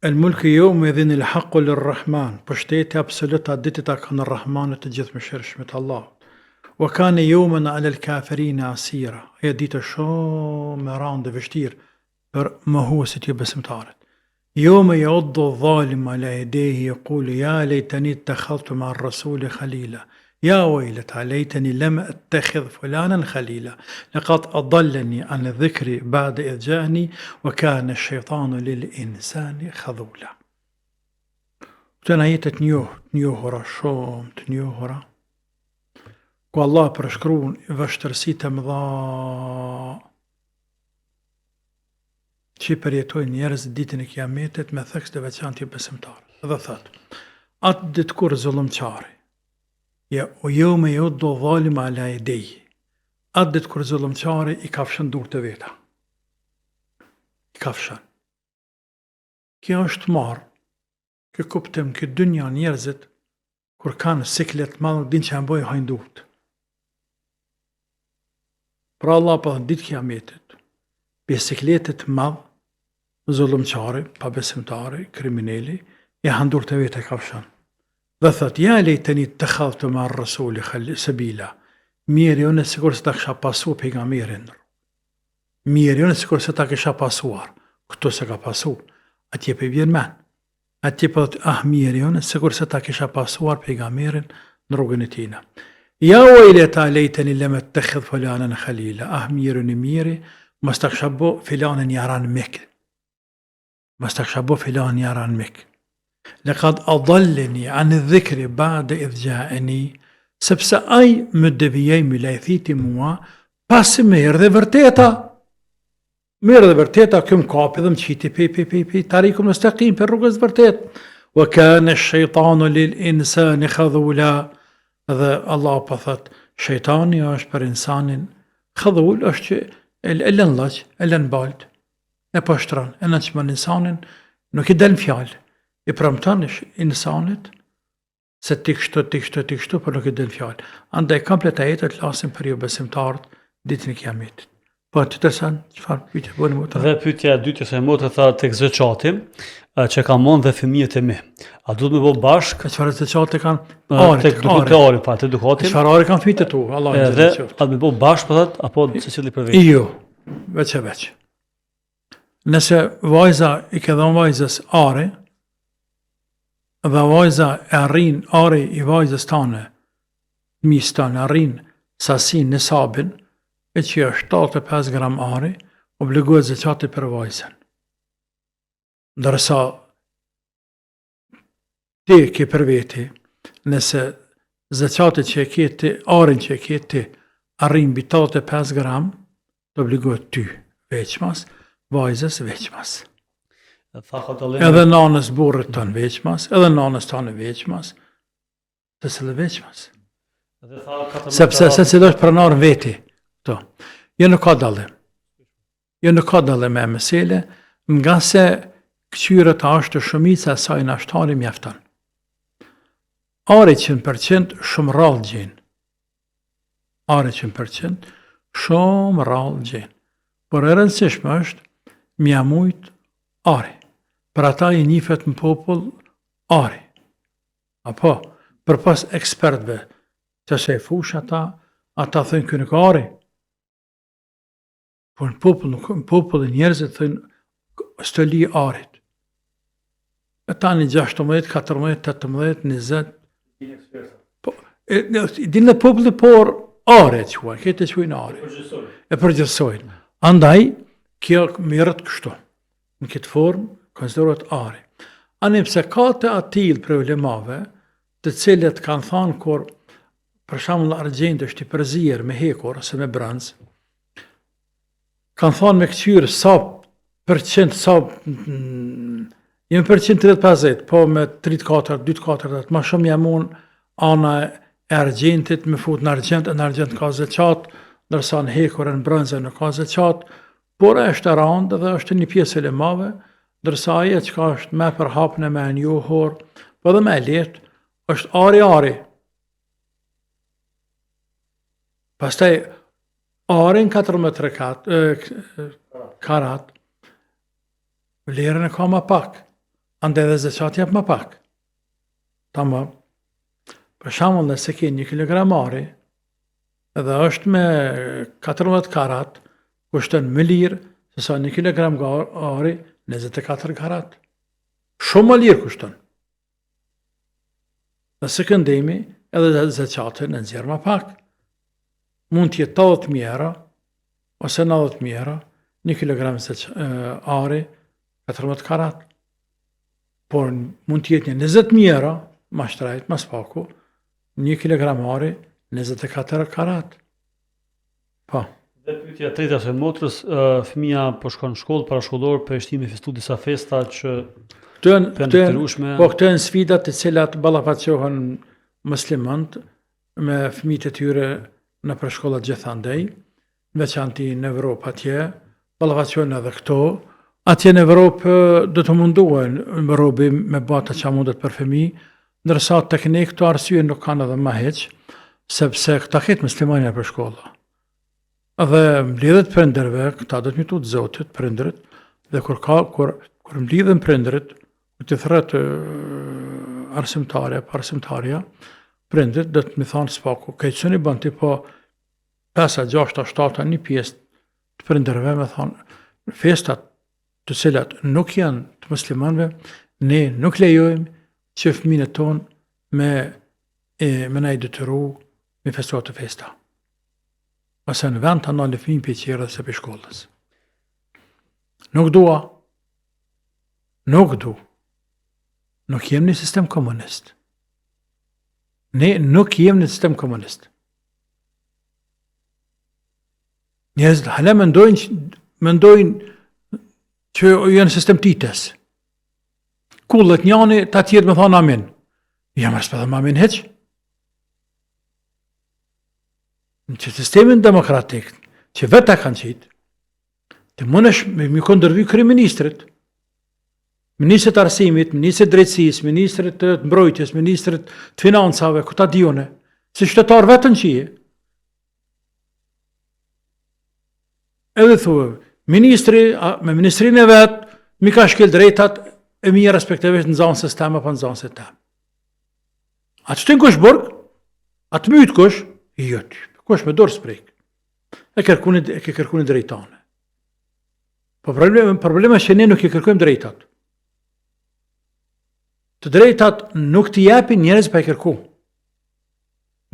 الملك يومئذ الحق للرحمن بشتيت absolut dittit كان الرحمن تجث مشرش مت الله وكان يوما على الكافرين عسيرا هي ديت شو مراند فشتير ما هو ستي بس متعرض يوم يعض الظالم على يديه يقول يا ليتني اتخذت مع الرسول خليلا يا ويلتى ليتني لم اتخذ فلانا خليلا لقد اضلني عن الذكر بعد اذ جاءني وكان الشيطان للانسان خذولا تنهيت تنيوهرا شوم تنيوهرا والله برشكرون vështërsitë mëdha që i përjetojnë njerëz ditën e Kiametit me theks të veçantë besimtarë. Dhe thot, atë ditë kur zullumçari, o yawma yuddu zalimu ala yadayhi, atë ditë kur zullumçari i kafshën durët e veta. I kafshën. Kjo është marrë, kjo kuptim, kjo dynja njerëzit, kur kanë siklet madhë, din që janë bojë hajnë durët. Pra Allah për ditë Kiametit, bisikletit madhë, zullumçari, pabesimtari, kriminali, ja handur të vete kafshën. Dhe thët, ja lejteni të khadhtu ma rësuli sabila, mirë unë sikur se ta kisha pasu pejgamberin. Mirë unë sikur se ta kisha pasuar, këtu se ka pasu, atje për vjen men. Atje për mirë unë sikur se ta kisha pasuar pejgamberin në rrugën e tina. Ja ويلتا ليتني لم اتخذ فلانا خليلا ميري ما استخشبو فلان يران مك ما استخشبو فلان يران مك لقد أضلني عن الذكر بعد إذ جاءني سبسا أي مدبيي ملايثيتي موا بس ميرد verteta كم كابذم تشيتي بي طريق مستقيم في الرقص vertet وكان الشيطان للإنسان خذولا Dhe Allah po thot, shejtani është për insanin khadhul, është që e lën llaç, e lën balt, e poshtron, e nënçmon insanin, nuk i del fjalë. I premton insanit se ti kështu, por nuk i del fjalë. Andaj komplet ajetet lasin për ju besimtarët ditën e Kiametit. Po të tërsan, çfarë pyetje bëni më të? Dhe pyetja e dytë se motra tha tek zëçati, që ka mon dhe fëmijët e mi. A duhet me bo bashk? Çfarë zëçati kanë? Tek dukatin, pa te dukatin. Çfarë ari kanë fitë tu? Allah i dhe a me bo bashk po thot apo secili për vetë? Jo, veç. Nëse vajza i ka dhënë vajzës are, dhe vajza e arrin ari i vajzës tane, mis tane arrin sasin në sabin, e që është 75 gram ari, obligohet zëqati për vajzën. Ndërsa ti ke për veti, nëse zëqati që e keti, arin që e keti, arrin bi 85 gram, të obligohet ty veçmas, vajzës veçmas. Edhe nanës burrit tonë veçmas, edhe nanës tonë veçmas, të cilë veçmas. Sepse se cilë është pranar veti. Jo nuk ka dallim. Jo nuk ka dallim me mesele, nga se këqyrët ashtë shumica e saj në ashtari mjafton. Ari 100% shumë rallë gjenë. Ari 100% shumë rallë gjenë. Por e rëndësishme është mjamujt ari. Për ata i njifet në popull ari. Apo, për pas ekspertve, që se e fush ata thënë kënë ka ari. Por në popull e njerëzit thënë stëli arit. E tani 16, 14, 18, 20. Dinë në populli por are që huaj, këtë që huajnë are. E përgjithsojnë. Andaj, kjo mirët kështu. Në këtë formë, konsiderohet are. Anim se ka të atil problemave, të cilët kanë thanë kur, për shembull argjend është i përzirë me hekur ose me bronz, kanë thonë me këqyrë sa përqend, jemi përqend 30-50, po me 3-4, 2-4, ma shumë jamun ana e argjendit, me fut në argjend ka zëqat, nërsa në hekur e në bronze në ka zëqat, por është e randë dhe është një pjesë e lemave, dërsa aje që ka është me për hapën e me njohor, po dhe me letë, është ari. Pastaj, arin 14 karat, vlerën e ka ma pak. Ande edhe zeqat jep më pak. Tamam. Për shembull, nëse ke 1 kilogram ari, edhe është me 14 karat, kushton më lirë se sa 1 kilogram ari 24 karat. Shumë më lirë kushton. Dhe së këndemi, edhe zeqatën e nxjerr më pak. Mund t'jetë 80.000 euro, ose 90.000 euro, 1 kilogram ari, 14 karat. Por mund t'jetë një 20.000 euro, ma shtrajt, ma spaku, 1 kilogram ari, 24 karat. Po. Dhe pyetja treta e motrës, fëmia po shkon në shkollë parashkollor, përshtimë festu disa festa që Këto janë sfidat të cilat ballafaqohen muslimanët me fëmijët e tyre në përshkollat gjithandej, veçanti në Evropë atje, ballafaqohen edhe këto. Atje në Evropë do të munduhen robi me bata që mundet për fëmijë, ndërsa tek ne këto arsye nuk kanë edhe më hiç, sepse këta ketë muslimanë për shkolla. Dhe mbledhet prindërve, këta do të mitut Zotit, prindërit, dhe kur mbledhen prindërit, të thret arsimtarja, prindërit do të më thonë spaku, çuni bën ti po 5, 6, 7 një pjesë të prindërve më thonë festat të cilat nuk janë të muslimanëve, ne nuk lejojmë që fëmijët tonë me na i detyru me festuar të festa. Ose në vend të ndalë fëmijë për qerës e për shkollës. Nuk dua. Nuk jem në sistem komunist. Ne nuk jem në sistem komunist. Njerëzit hala mendojnë që janë sistem tites. Kullët njani, ta tjerë me thonë amin. Jam rëspëdhëm amin heq. Në që sistemin demokratik, që vetë ta kanë qitë, të mënesh me këndërvy kryeministrit, ministrit arsimit, ministrit drejtësisë, ministrit të mbrojtjes, ministrit të financave, këta dione, si qytetar vetën që je. Edhe thua, ministri, me ministrinë e vetë, mi ka shkel drejtat e mi respektive në zanësës tem apo në zanësës tem. A që të në kush burg, a të mytë kush, kush me dorë sprejk. E kërkuni drejtane. Po problema që ne nuk i kërkujmë drejtat. Të drejtat nuk t'i japin njerëz pa i kërku.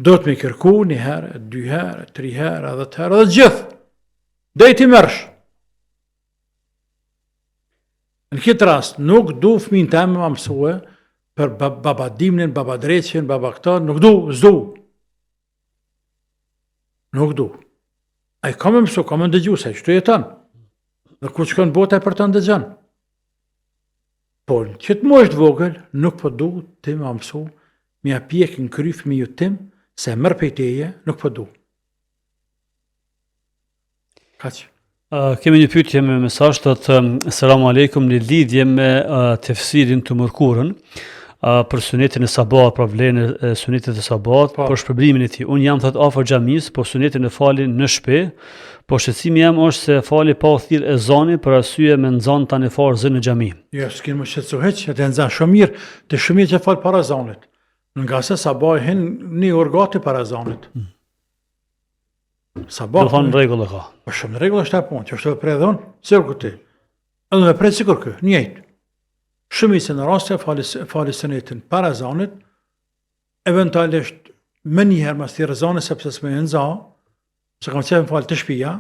Do të me kërku 1 herë, 2 herë, 3 herë, edhe 10 herë, edhe gjithë. Dhe ti mërsh. Në këtë rast, nuk du fëmin të më mësue për babadimnin, babadreqin, babakta, nuk du, zdu. Nuk du. A i ka me mësu, ka me ndëgju, se që të jetan. Dhe ku që kanë bota e për të ndëgjan. Por, që të më është vogël, nuk po du të më mësu, mi a pjek në kryf mi ju tim, se mërë pejteje, nuk po du. Kaq. Kemi një pyetje me mesazh të Selamu aleikum, në lidhje me tefsirin të mërkurën, për sunetin e sabat, pra vlerën e sunetit e sabat, për shpërblimin e tij. Unë jam thot afër xhamisë, por sunetin e falin në shtëpi, po shqetësimi jam është se fali pa u thirr ezani për arsye me nxan tani fare zë në xhami. Jo, s'kem më shqetësu hiç, atë nxan shumë mirë, të shumë që fal para ezanit. Nga se sabah hin një orë gati para ezanit. Sabah. Do thonë rregull e ka. Po shumë rregull është apo, që është për dhon, sikur kuti. Edhe me prej sikur kë, njëjtë. Shumicën në raste fali sunetin para ezanit, eventualisht më një herë mas thirr ezanin sepse s'më nxa, se kam qenë falë të shtëpia,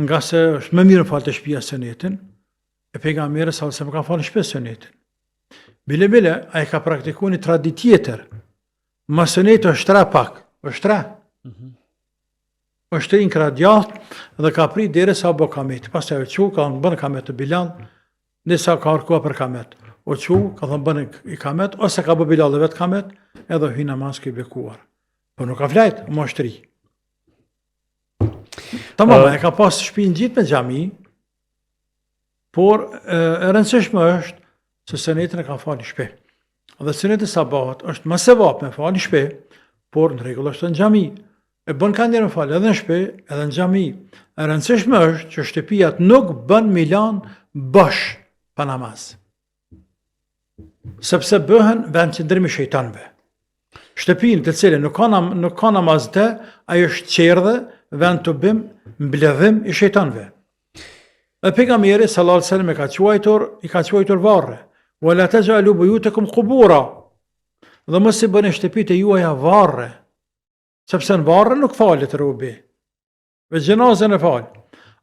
nga se është më mirë falë të shtëpia sunetin, e pejgamberi sa se më ka falë shtëpi sunetin. Bile, a i ka praktikuar një tradit tjetër, ma sunetë është tra pak, është tra. është një krat gjatë dhe ka prit deri sa bo kamet. Pas të e qu, ka thënë bënë kamet të Bilal, nisa ka arkoa për kamet. O qu, ka thënë bënë i kamet, ose ka bë Bilal dhe vetë kamet, edhe hy namaz këj bekuar. Po nuk ka flajt, më është ri. Tamam, e ka pas shpinë gjitë me xhami, por e rëndësishme është se sunetin e ka falë në shtëpi. Dhe suneti sabat është më sevap me falë në shtëpi, por në rregull është në xhami. E bën kanë njerë me falë edhe në shtëpi, edhe në xhami. E rëndësishme është që shtëpiat nuk bën milan bësh pa namaz. sepse bëhen vend qëndrimi i shejtanëve. Shtëpinë të cilën nuk ka namaz të, ajo është qerdhe, vend të bim, mbledhim i shejtanëve. Dhe pejgamberi sallallahu alajhi wasallam i ka quajtur varre. Wala taj'alu buyutakum qubura. Dhe mos i bëni shtëpitë juaja varre, sepse në varre nuk falet robi. Veç gjenazën e fal.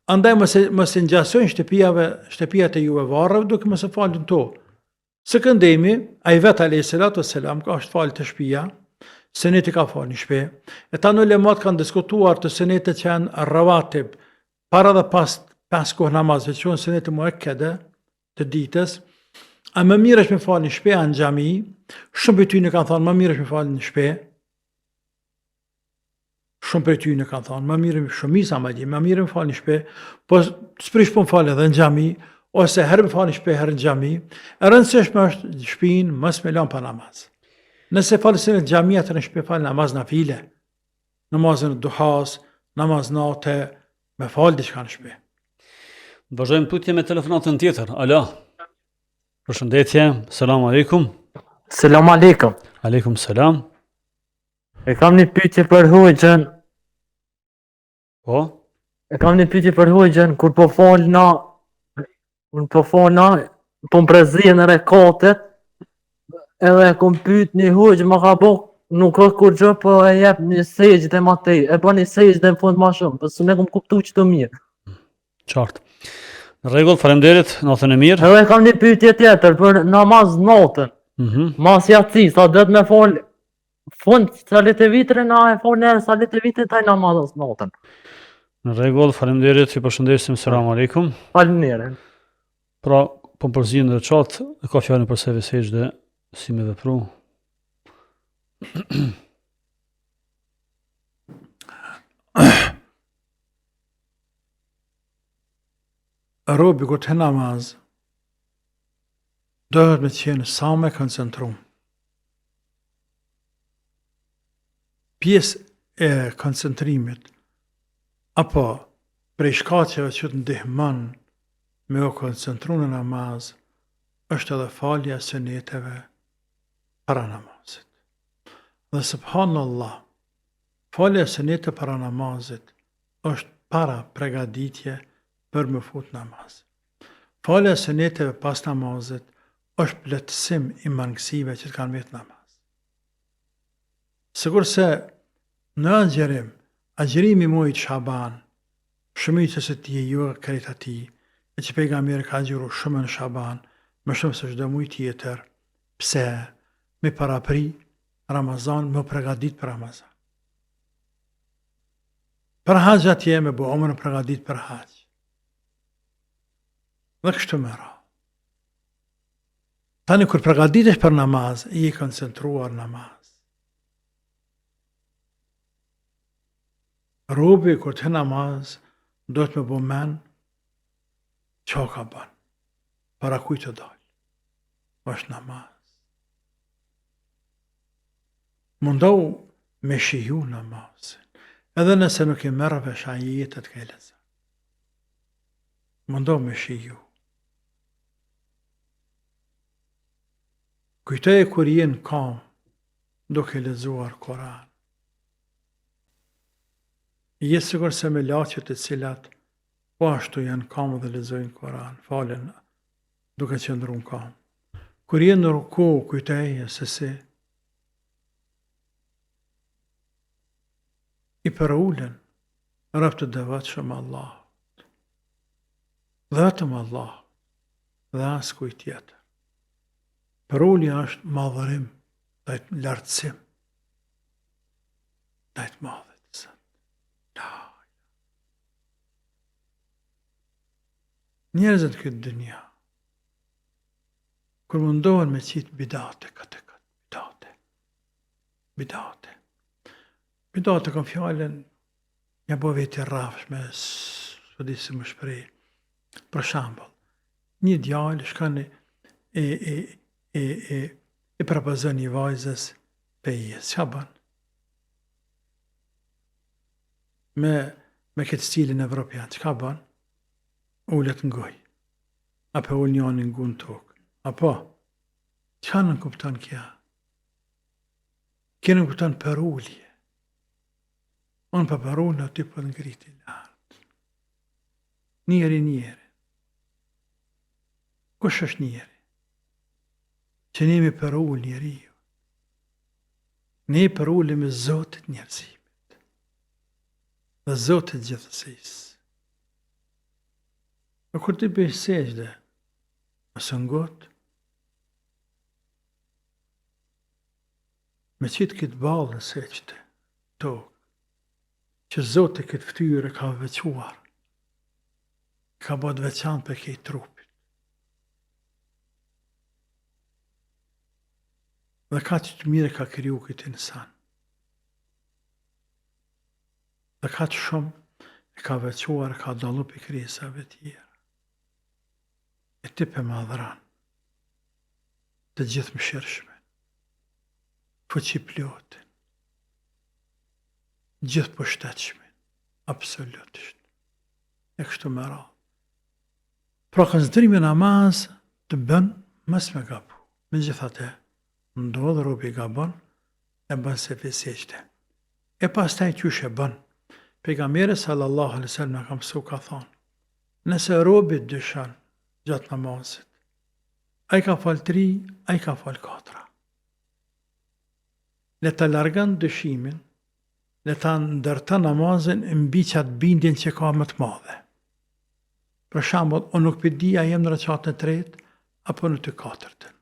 Andaj mos i ngjasojnë shtëpijat e juve varre, duke mos e falën to. Së këndemi, ai vet alayhis salatu wassalam ka është falë të shtëpia, suneti ka falë në shtëpi. E ta ulemat kanë diskutuar të sunetet që janë rawatib, para dhe pas 5 kohë namazve, që janë sunet muakkade të ditës. A më mirë është me falë në shtëpi në xhami? Shumë prej tyre kanë thënë më mirë është me falë në shtëpi. Shumë prej tyre kanë thënë më mirë, shumica më mirë me falë në shtëpi, po sprish po falë edhe në xhami, ose herë me falë në shtëpi, herë në xhami. E rëndësishme është shtëpinë mos me lënë pa namaz. Nëse falë në xhami atë në shtëpi falë namaz nafile, namazën e duhas, namaz natë, me falë diçka në shtëpi. Vazhdojmë tutje me telefonatën tjetër. Alo. Përshëndetje. Selam aleikum. Selam aleikum. Aleikum selam. E kam një pyetje për hoxhën. Po? E kam një pyetje për hoxhën kur po fal na po mbrezien e rekatet. Edhe kom pyet një hoxh më ka bë nuk ka kur gjë, po e jep një sejdë më tej. E bën një sejdë në fund më shumë, po s'e kam kuptuar çdo mirë. Qartë. Në rregull, faleminderit, natën e mirë. Edhe kam një pyetje tjetër për namaz natën. Mas yatsi, sa duhet me fal fund salet e vitrit na e fal në salet e vitrit taj namaz natën. Në rregull, faleminderit, ju përshëndesim, selam aleikum. Faleminderit. Pra, po përzihen në chat, ka fjalën për se sejdë si me vepru. Robi kur të namaz, dohet me qenë sa me koncentrum. Pjesë e koncentrimit, apo prej shkaqeve që të ndihmon me o koncentru në namaz, është edhe falja suneteve para namazit. Dhe subhanallah, falja sunete para namazit është para pregaditje për më fut namaz. Falja suneteve pas namazit është plotësim i mangësive që të kanë me të namaz. Sigur se në agjerimi muajit Shaban, shumicës e ti e jo krejt ati, e që pejgamberi ka agjëru shumë në Shaban, më shumë se çdo muaj tjetër, pse me parapri Ramazan, me pregadit për Ramazan. Për haqë atje me bo omën pregadit për haqë. Dhe kështu me ra. Tani kur pregaditesh për namaz, i koncentruar namaz. Robi kur të namaz, do të me bo men, qa ka ban, para kuj të dalë, është namaz. Mundohu me shiju namazin, edhe nëse nuk i merë vesh ajetet ka i lezën. Mundohu me shiju. Kujtoj kur jenë kam, duke lezuar Koran. Je sigur se me laqet e cilat, po ashtu janë kam dhe lezojnë Koran, falen duke qëndru në kam. Kur jenë në ruku, kujtoj se si, i përullen, rëpë të dëvat shumë Allah. Dhe vetëm Allah, dhe as kuj tjetër. Përulja është madhërim, dhe lartësim, dhe madhët zëtë. Njerëzët këtë dënja, kur mundohen me qitë bidate, bidate kam fjallën, një bo veti rafshme, së di si më shprej. Për shembull, një djalë shkon e propozon një vajzës pejes, ç'a bën? Me këtë stilin evropian, ç'a bën? Ulet në gojë, apo ul njëri në gun tokë, apo Çka nuk kupton kjo? Kjo nuk kupton përulje. Unë për përullë aty për ngriti lartë. Njeri. Kush është njeri? Që nemi përullë njeri ju. Ne përullë me Zotit njerëzimit. Dhe Zotit gjithësisë. Në kur ti bëjë sejdë, mësë ngot, me qitë këtë balë sejdë, tokë, që Zotit këtë ftyrë ka veçuar, ka bëtë veçan për këtë trupit. Dhe ka që të mire ka kriju këtë insan. Dhe ka që shumë e ka veçuar, ka dalu për krisave tjera. E ti për madhëran, të gjithë më shërshme, fuqi plotin, gjithë pushtetshme, absolutisht, e kështu më radhë. Pra koncentrimi namaz të bën mës me gabu, me gjithate, ndodhë robi gabon, e bën se fesejte. E pas taj qysh e bën, pejgamberi sallallahu alaihi wasallam na ka mësu ka thonë, nëse robi dyshan gjatë namazit, a i ka fal 3, a i ka fal 4. Le të largan dyshimin, le të ndërta namazin mbi qatë bindjen që ka më të madhe. Për shembull, unë nuk di a jem në rekatën e tretë apo në të katërtën.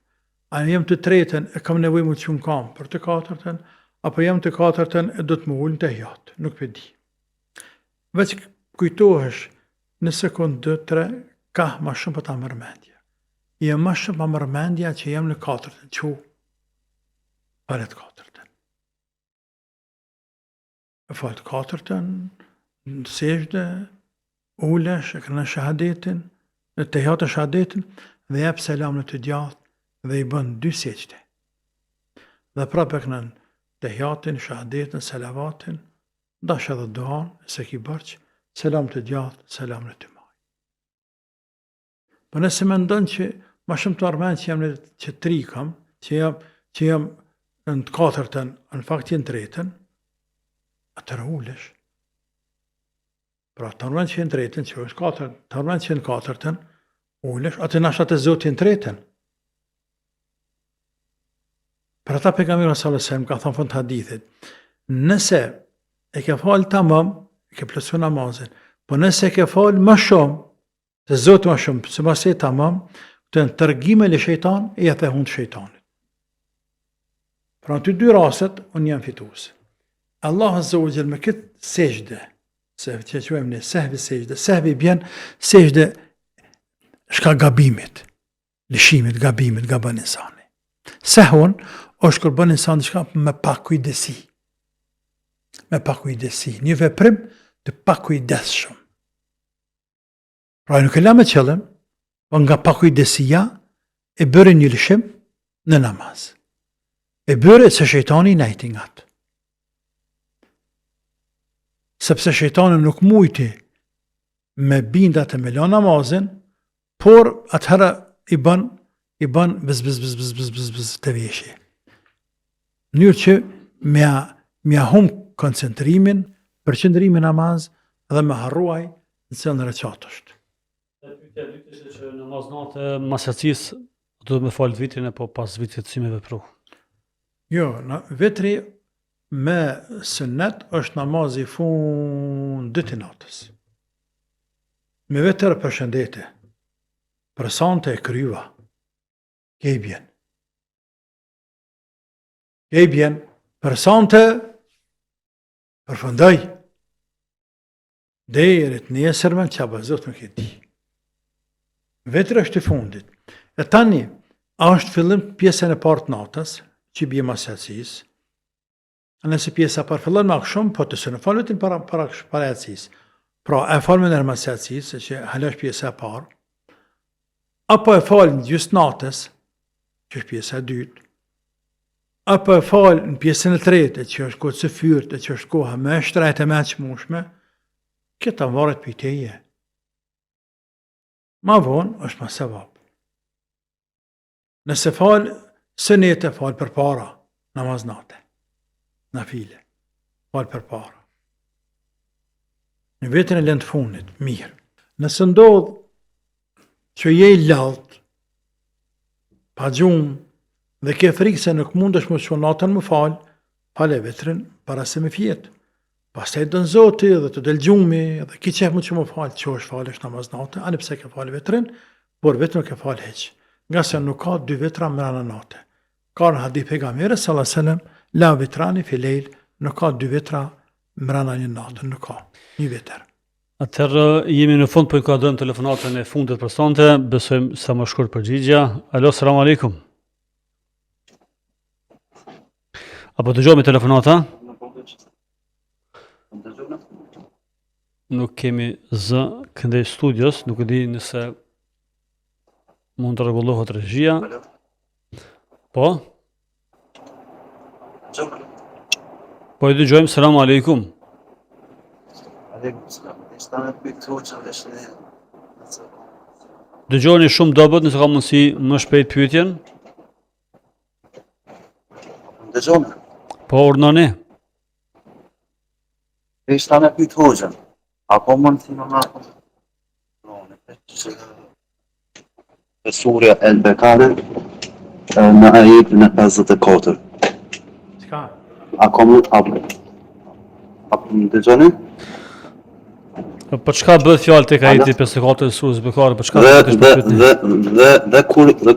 A jem të tretën e kam nevojë më të shumë kam për të katërtën, apo jem të katërtën e do të më ullën të hjatë, nuk për di. Veç kujtohesh në sekundë 2-3 ka ma shumë për ta mërmendja. Jem ma shumë për mërmendja që jem në katërtën, që falet katërtën. E falet katërtën, në sejdë, ulesh, e kërnë shahadetin, në të hjatë shahadetin, dhe jep selam në të djathë, dhe i bën 2 sejdë. Dhe prapë e kërën të hjatin, shahadetin, selavatin, dash edhe doan, se ki bërq, selam të djathë, selam në të maj. Për nëse me ndonë që ma shumë të armen që jam në që 3 kam, që jam në të katërtën, në fakt jenë 3-ën, atër ulesh. Pra të armen që jenë 3-ën, që është 4, të armen që jenë 4-ën, ulesh, atë nashat e Zotë jenë 3-ën. Për ata pejgamberi sallallahu alaihi wasallam ka thonë fund hadithit, nëse e ke falë tamam, e ke plotësuar namazin, po nëse e ke falë më shumë, të Zotë më shumë, se pas e tamam, të në tërgime le shejtan, e jetë e hundë shejtanit. Pra në të 2 raset, unë jam fitues. Allah azza wa jall me këtë sejdë, se që quajmë ne sehvi sejdë, sehvi bjen sejdë shka gabimit, lëshimit, gabimit, gaban insani. Sehun është kur bën insani diçka me pa kujdesi. Me pa kujdesi, një veprim të pa kujdesshëm. Pra nuk e la me qëllim, po nga pa kujdesia e bëri një lëshim në namaz. E bëri se shejtani najti nga të. Sepse shejtani nuk mujti me bindat e me la namazin, por atëherë i bën bëz të veshje. Njërë që mja hum koncentrimin, përqendrimin namaz dhe me harruaj në cilën reqat është. Pyetja e dytë ishte që namaz natë mas jacis do të me falë vitrin apo pas vitrit si me vepru? Jo, vitri me sënnet është namazi fundit i natës. Me vetër përshëndete, për sante e kryva, kejbjen. Kejbjen, për sante, përfëndaj, derit nesërmen që abazot me këti. Vetër është i fundit. E tani, a është fillim pjesën e partë natës, që bje masjacis, nëse pjesa par fillon me akşam, po të së në falë vetin para jacis. Pra, e falë me nërë masjacis, se që halesh pjesa e parë, apo e falë në gjysë natës, që është pjesa e dytë, apo e falë në pjesën e tretë, që është kohë të fyrtë, që është koha me shtrajt e me që mushme, këta varet për teje. Ma vonë është ma sevap. Nëse falë Sënete falë për para, namaz nate, nafile, falë për para. Në vetën e lëndë funit, mirë. Nëse ndodh që je i lalt, pa gjumë, dhe ke frikë se nuk mundesh më që natën më falë, falë e vetrin para se me fjetë. Pastaj dën Zoti dhe të del gjumi dhe ki qef më që më falë, që është falësh namaz natë, anë pse ke falë vetrin, por vetëm ke falë heq. Nga se nuk ka dy vetra mrana natë. Ka në hadith pejgamberit sallallahu alaihi wasallam, la vitrani fi lejl, nuk ka dy vetra mrana një natë, nuk ka një vetër. Atëherë jemi në fund, po i ka dhënë telefonatën e fundit për sonte, besojmë sa më shkurt përgjigja. Alo, selam aleikum. Apo dëgjojmë telefonata? Nuk kemi zë këndej studios, nuk e di nëse mund të rregullohet regjia. Po? Po i dëgjojmë, selam aleikum. Dëgjoni shumë dobët nëse ka mundësi më shpejt pyetjen. Dëgjoni. Po urnoni. Ishta me pyet hoxhën. Apo mund të më marrë? Surja El-Bekare në ajetin e 54. Çka? Apo më dëgjoni? Po çka bëhet fjalë tek ajeti 54 e surës Bekare, po çka bëhet? Dhe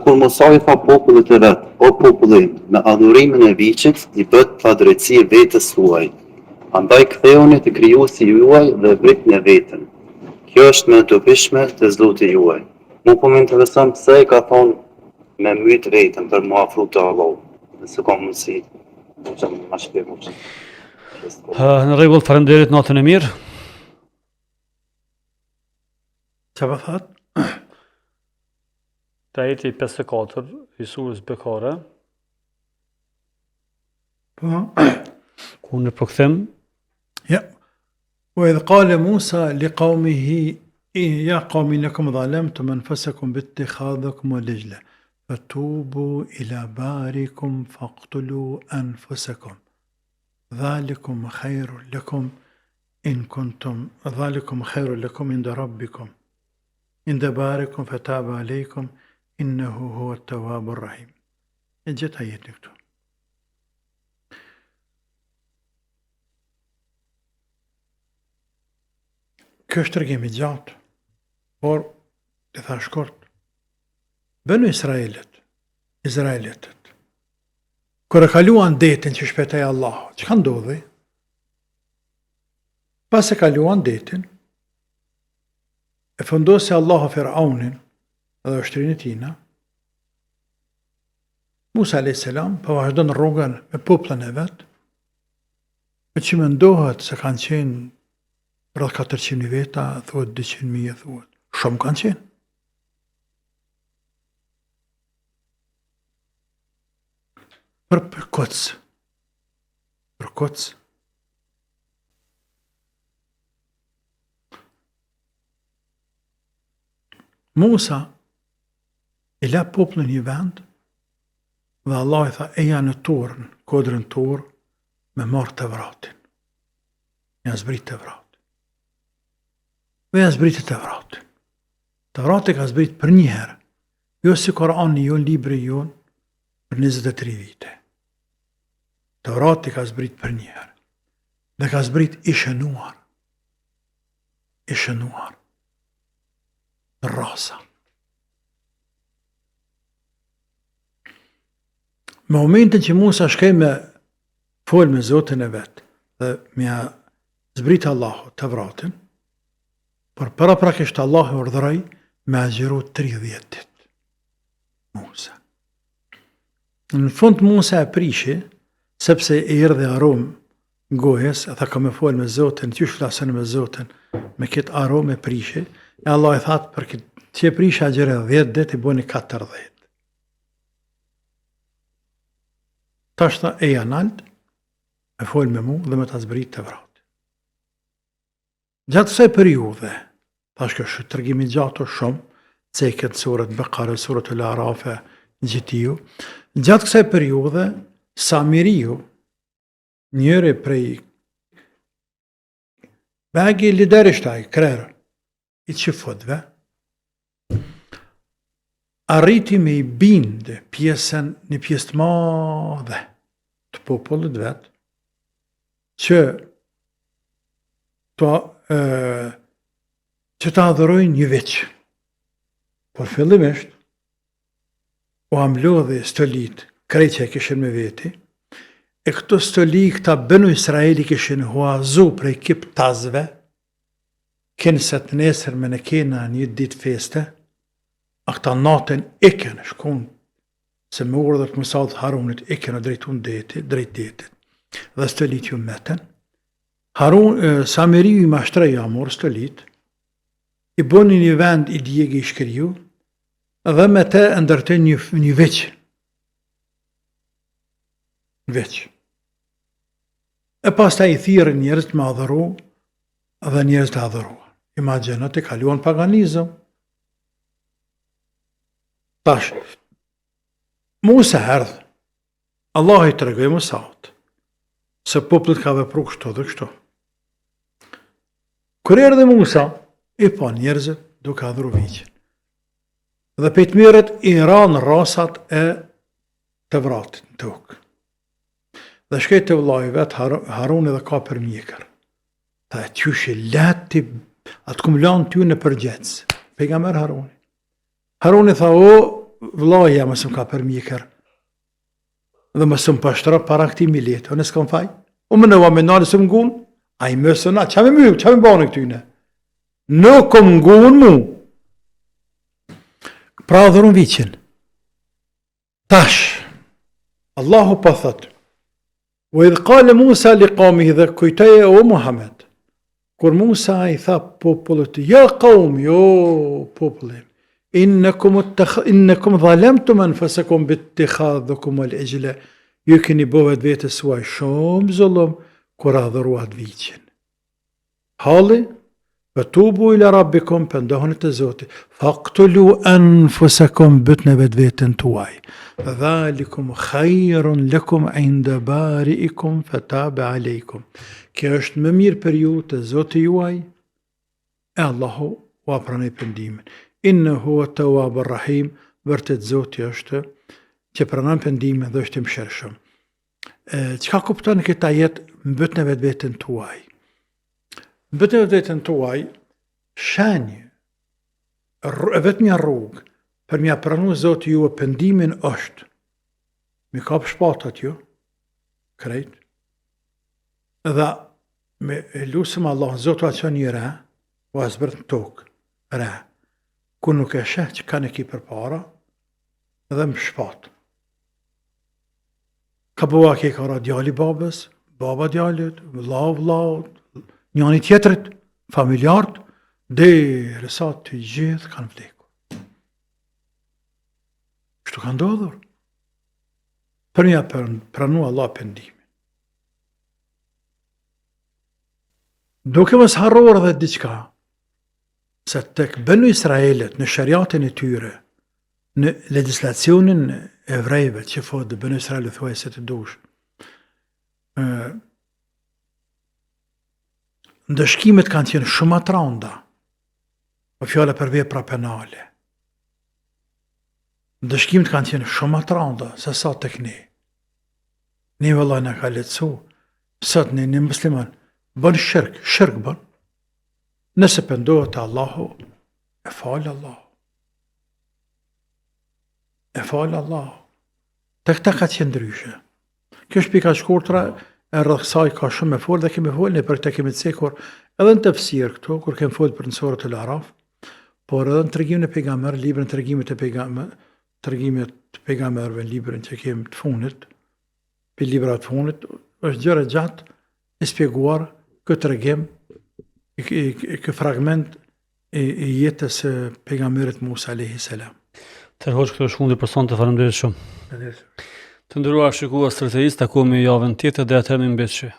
kur Musa i tha popullit të vet, o populli, me adhurimin e viçit i bët padrejtësi vetes suaj. Andaj ktheuni të krijuesi juaj dhe pritni veten. Kjo është më e dobishme te Zoti juaj. Mu po më intereson pse e ka thonë me myt veten për mu afru te Allahu. Nëse ka mundësi, do të më shpjegoj. Në rregull, faleminderit, natën e mirë. Çfarë thot? Te ajeti 54 i surës Bekare, Po. ku ne përkthem Ja. وإذ قال موسى لقومه يا قوم إنكم ظلمتم أنفسكم باتخاذكم العجل فتوبوا إلى بارئكم فاقتلوا أنفسكم ذلكم خير لكم إن كنتم ذلكم خير لكم عند ربكم عند بارئكم فتاب عليكم إنه هو التواب الرحيم. جت آيات نكتب. Kjo është tërgimi gjatë, por të tha shkurt. Bënu Izraelitët, kër e kaluan detin që shpetej Allah, që ka ndodhi? Pas e kaluan detin, e fundosi Allahu Firaunin edhe ushtrinë e tina, Musa a.s. po vazhdon rrugën me popullin e vet, për që mendohet se kanë qenë rreth 400 veta, thuhet 200.000, thuhet. Shumë kanë qenë. Për koc. Musa i la popullin një vend dhe Allah i tha eja në Turën, kodrën Turë, me marrë të vratin. Ja zbrit të vratin. Dhe ja zbritit të vratin. Të vratin ka zbrit për një herë, jo si Korani jon, libri jon, për 23 vite. Të vratin ka zbrit për një herë. Dhe ka zbrit i shënuar. Në rasa. Me momentin që Musa shkej me folë me Zotin e vetë dhe me zbrit Allahu të vratin, por para prakisht Allahu urdhëroi me agjeru 30 dit. Musa. Në fund Musa e prishi, sepse i erdhi aromë gojes, e tha ka me folë me Zotin, që flasën me Zotin, me këtë aromë e prishi, e Allah i thatë për këtë që e prishi agjere 10 dit, i boni 40. Tashta e janalt, me folë me mu dhe me të zbrit të vratë. Gjatë kësaj periudhe, thash kjo është tërgimi gjatë shumë, ceket surët Bekare, surët Al-Arafe, gjithiju. Gjatë kësaj periudhe, Samiriu, njëri prej bagi liderisht ai, krerë i qifotve, arriti me i bindë një pjesë të madhe të popullit vetë, që të adhurojnë një veç. Por fillimisht, u amlodhi stolit, krejt që e kishin me veti, e këto stoli këta Benu Israeli kishin huazu prej kiptazve, kënë se të nesër me në kena një ditë feste, a këta natën iken, shkon, se me urdhër të Musa dhe Harunit iken o drejtun drejt detit, dhe stolit ju meten. Samiriu i mashtrej amor stolit, i boni një vend i djegi i shkërju, dhe me te ndërte një veç. E pas ta i thirë njerëz të më adhuru dhe njerëz të adhuru. Imaginat e kaluan paganizëm. Tash, Musa erdhë, Allah i të regoj Musaut, se popullit ka vepru kështu dhe kështu. Kër erdhe Musa, i pa njerëzit duke adhuru viqin. Dhe pejtmirët i ra në rasat e të vratit në tokë. Dhe shkej të vllai vet Haruni dhe ka për mjekër. Tha qysh i leti, atë kum lanë ty në përgjec. Pejgamber Haruni. Haruni tha, o vllai jam mësëm ka për mjekër. Dhe mësëm pashtra para këti milet. O nësë kam faj. O më në va me nalë së mgun. A i mësë na, qa me bane këtyne? Në kom ngun mu. Pra adhurun viqin. Tash, Allahu pa thot, wa idh qale Musa li qaumihi, dhe kujtaje o Muhammed, kur Musa i tha popullit, ja qaum, jo popullim, innekum dhalemtum anfusakum bittikhadhukum al-ijla, ju keni bëvet vetës suaj shumë zullum kur adhuruat viqin. Halli, fatubu ila rabbikum, pëndohën të Zotit, faqtulu anfusakum, bëtnë vetën tuaj, dhalikum khairun lakum inda bari'ikum fataba alejkum. Kjo është më mirë për ju të Zoti juaj, e Allahu u pranoi pendimin. Innehu at-tawwabur rahim, vërtet Zoti është që pranon pendimin dhe është i mëshirshëm. Çka kupton këtë ajet, mbëtnë vetën tuaj? Mbëtnë vetën tuaj, shenjë, vetëm një rrugë për mja pranu Zoti ju e pendimin është mi kap shpatat ju, krejt, dhe me lusëm Allah, Zotu a që një re, o a zbërt në tokë, re, ku nuk e sheh që ka në ki për para, dhe më shpat. Ka bëva ke ka ra djali babës, baba djalit, vllaut, njani tjetërit, familjartë, dhe rësat të gjithë kanë vdekur. Kështu ka ndodhur. Për mja pranu Allah pendimin. Duke mos harruar dhe diçka, se tek Benu Israelit në shariatin e tyre, në legislacionin e evrejve që fot dhe Benu Israelit thuaj se të dush, ndëshkimet kanë qenë shumë atranda, o fjale për vepra penale. Ndëshkimet kanë qenë shumë atranda, se sa tek ne. Ne vëllaj në ka letësu, sot ne një musliman, bën shirk bën. Nëse pëndohet Allahu, e falë Allahu. E falë Allahu. Tek ta ka qenë ndryshe. Kjo është pika shkurtra, e rrëksaj ka shumë me folë, dhe kemi folë në për të kemi të sekur, edhe në tafsir këtu, kur kemi folë për nësorët e Araf, por edhe në tërgjim në pejgamber, librin në tërgjimit të pejgamberve, librin që kemi të funit, për libra të funit, është gjërë gjatë, e spjeguar këtë tërgjim, kë fragment e jetës e pejgamberit Musa a.s. Tërhoq këtë shkundi për sonë të faleminderit shumë. Të nderuar shikues, takojmë javën tjetër dhe atëherë mbetëshe.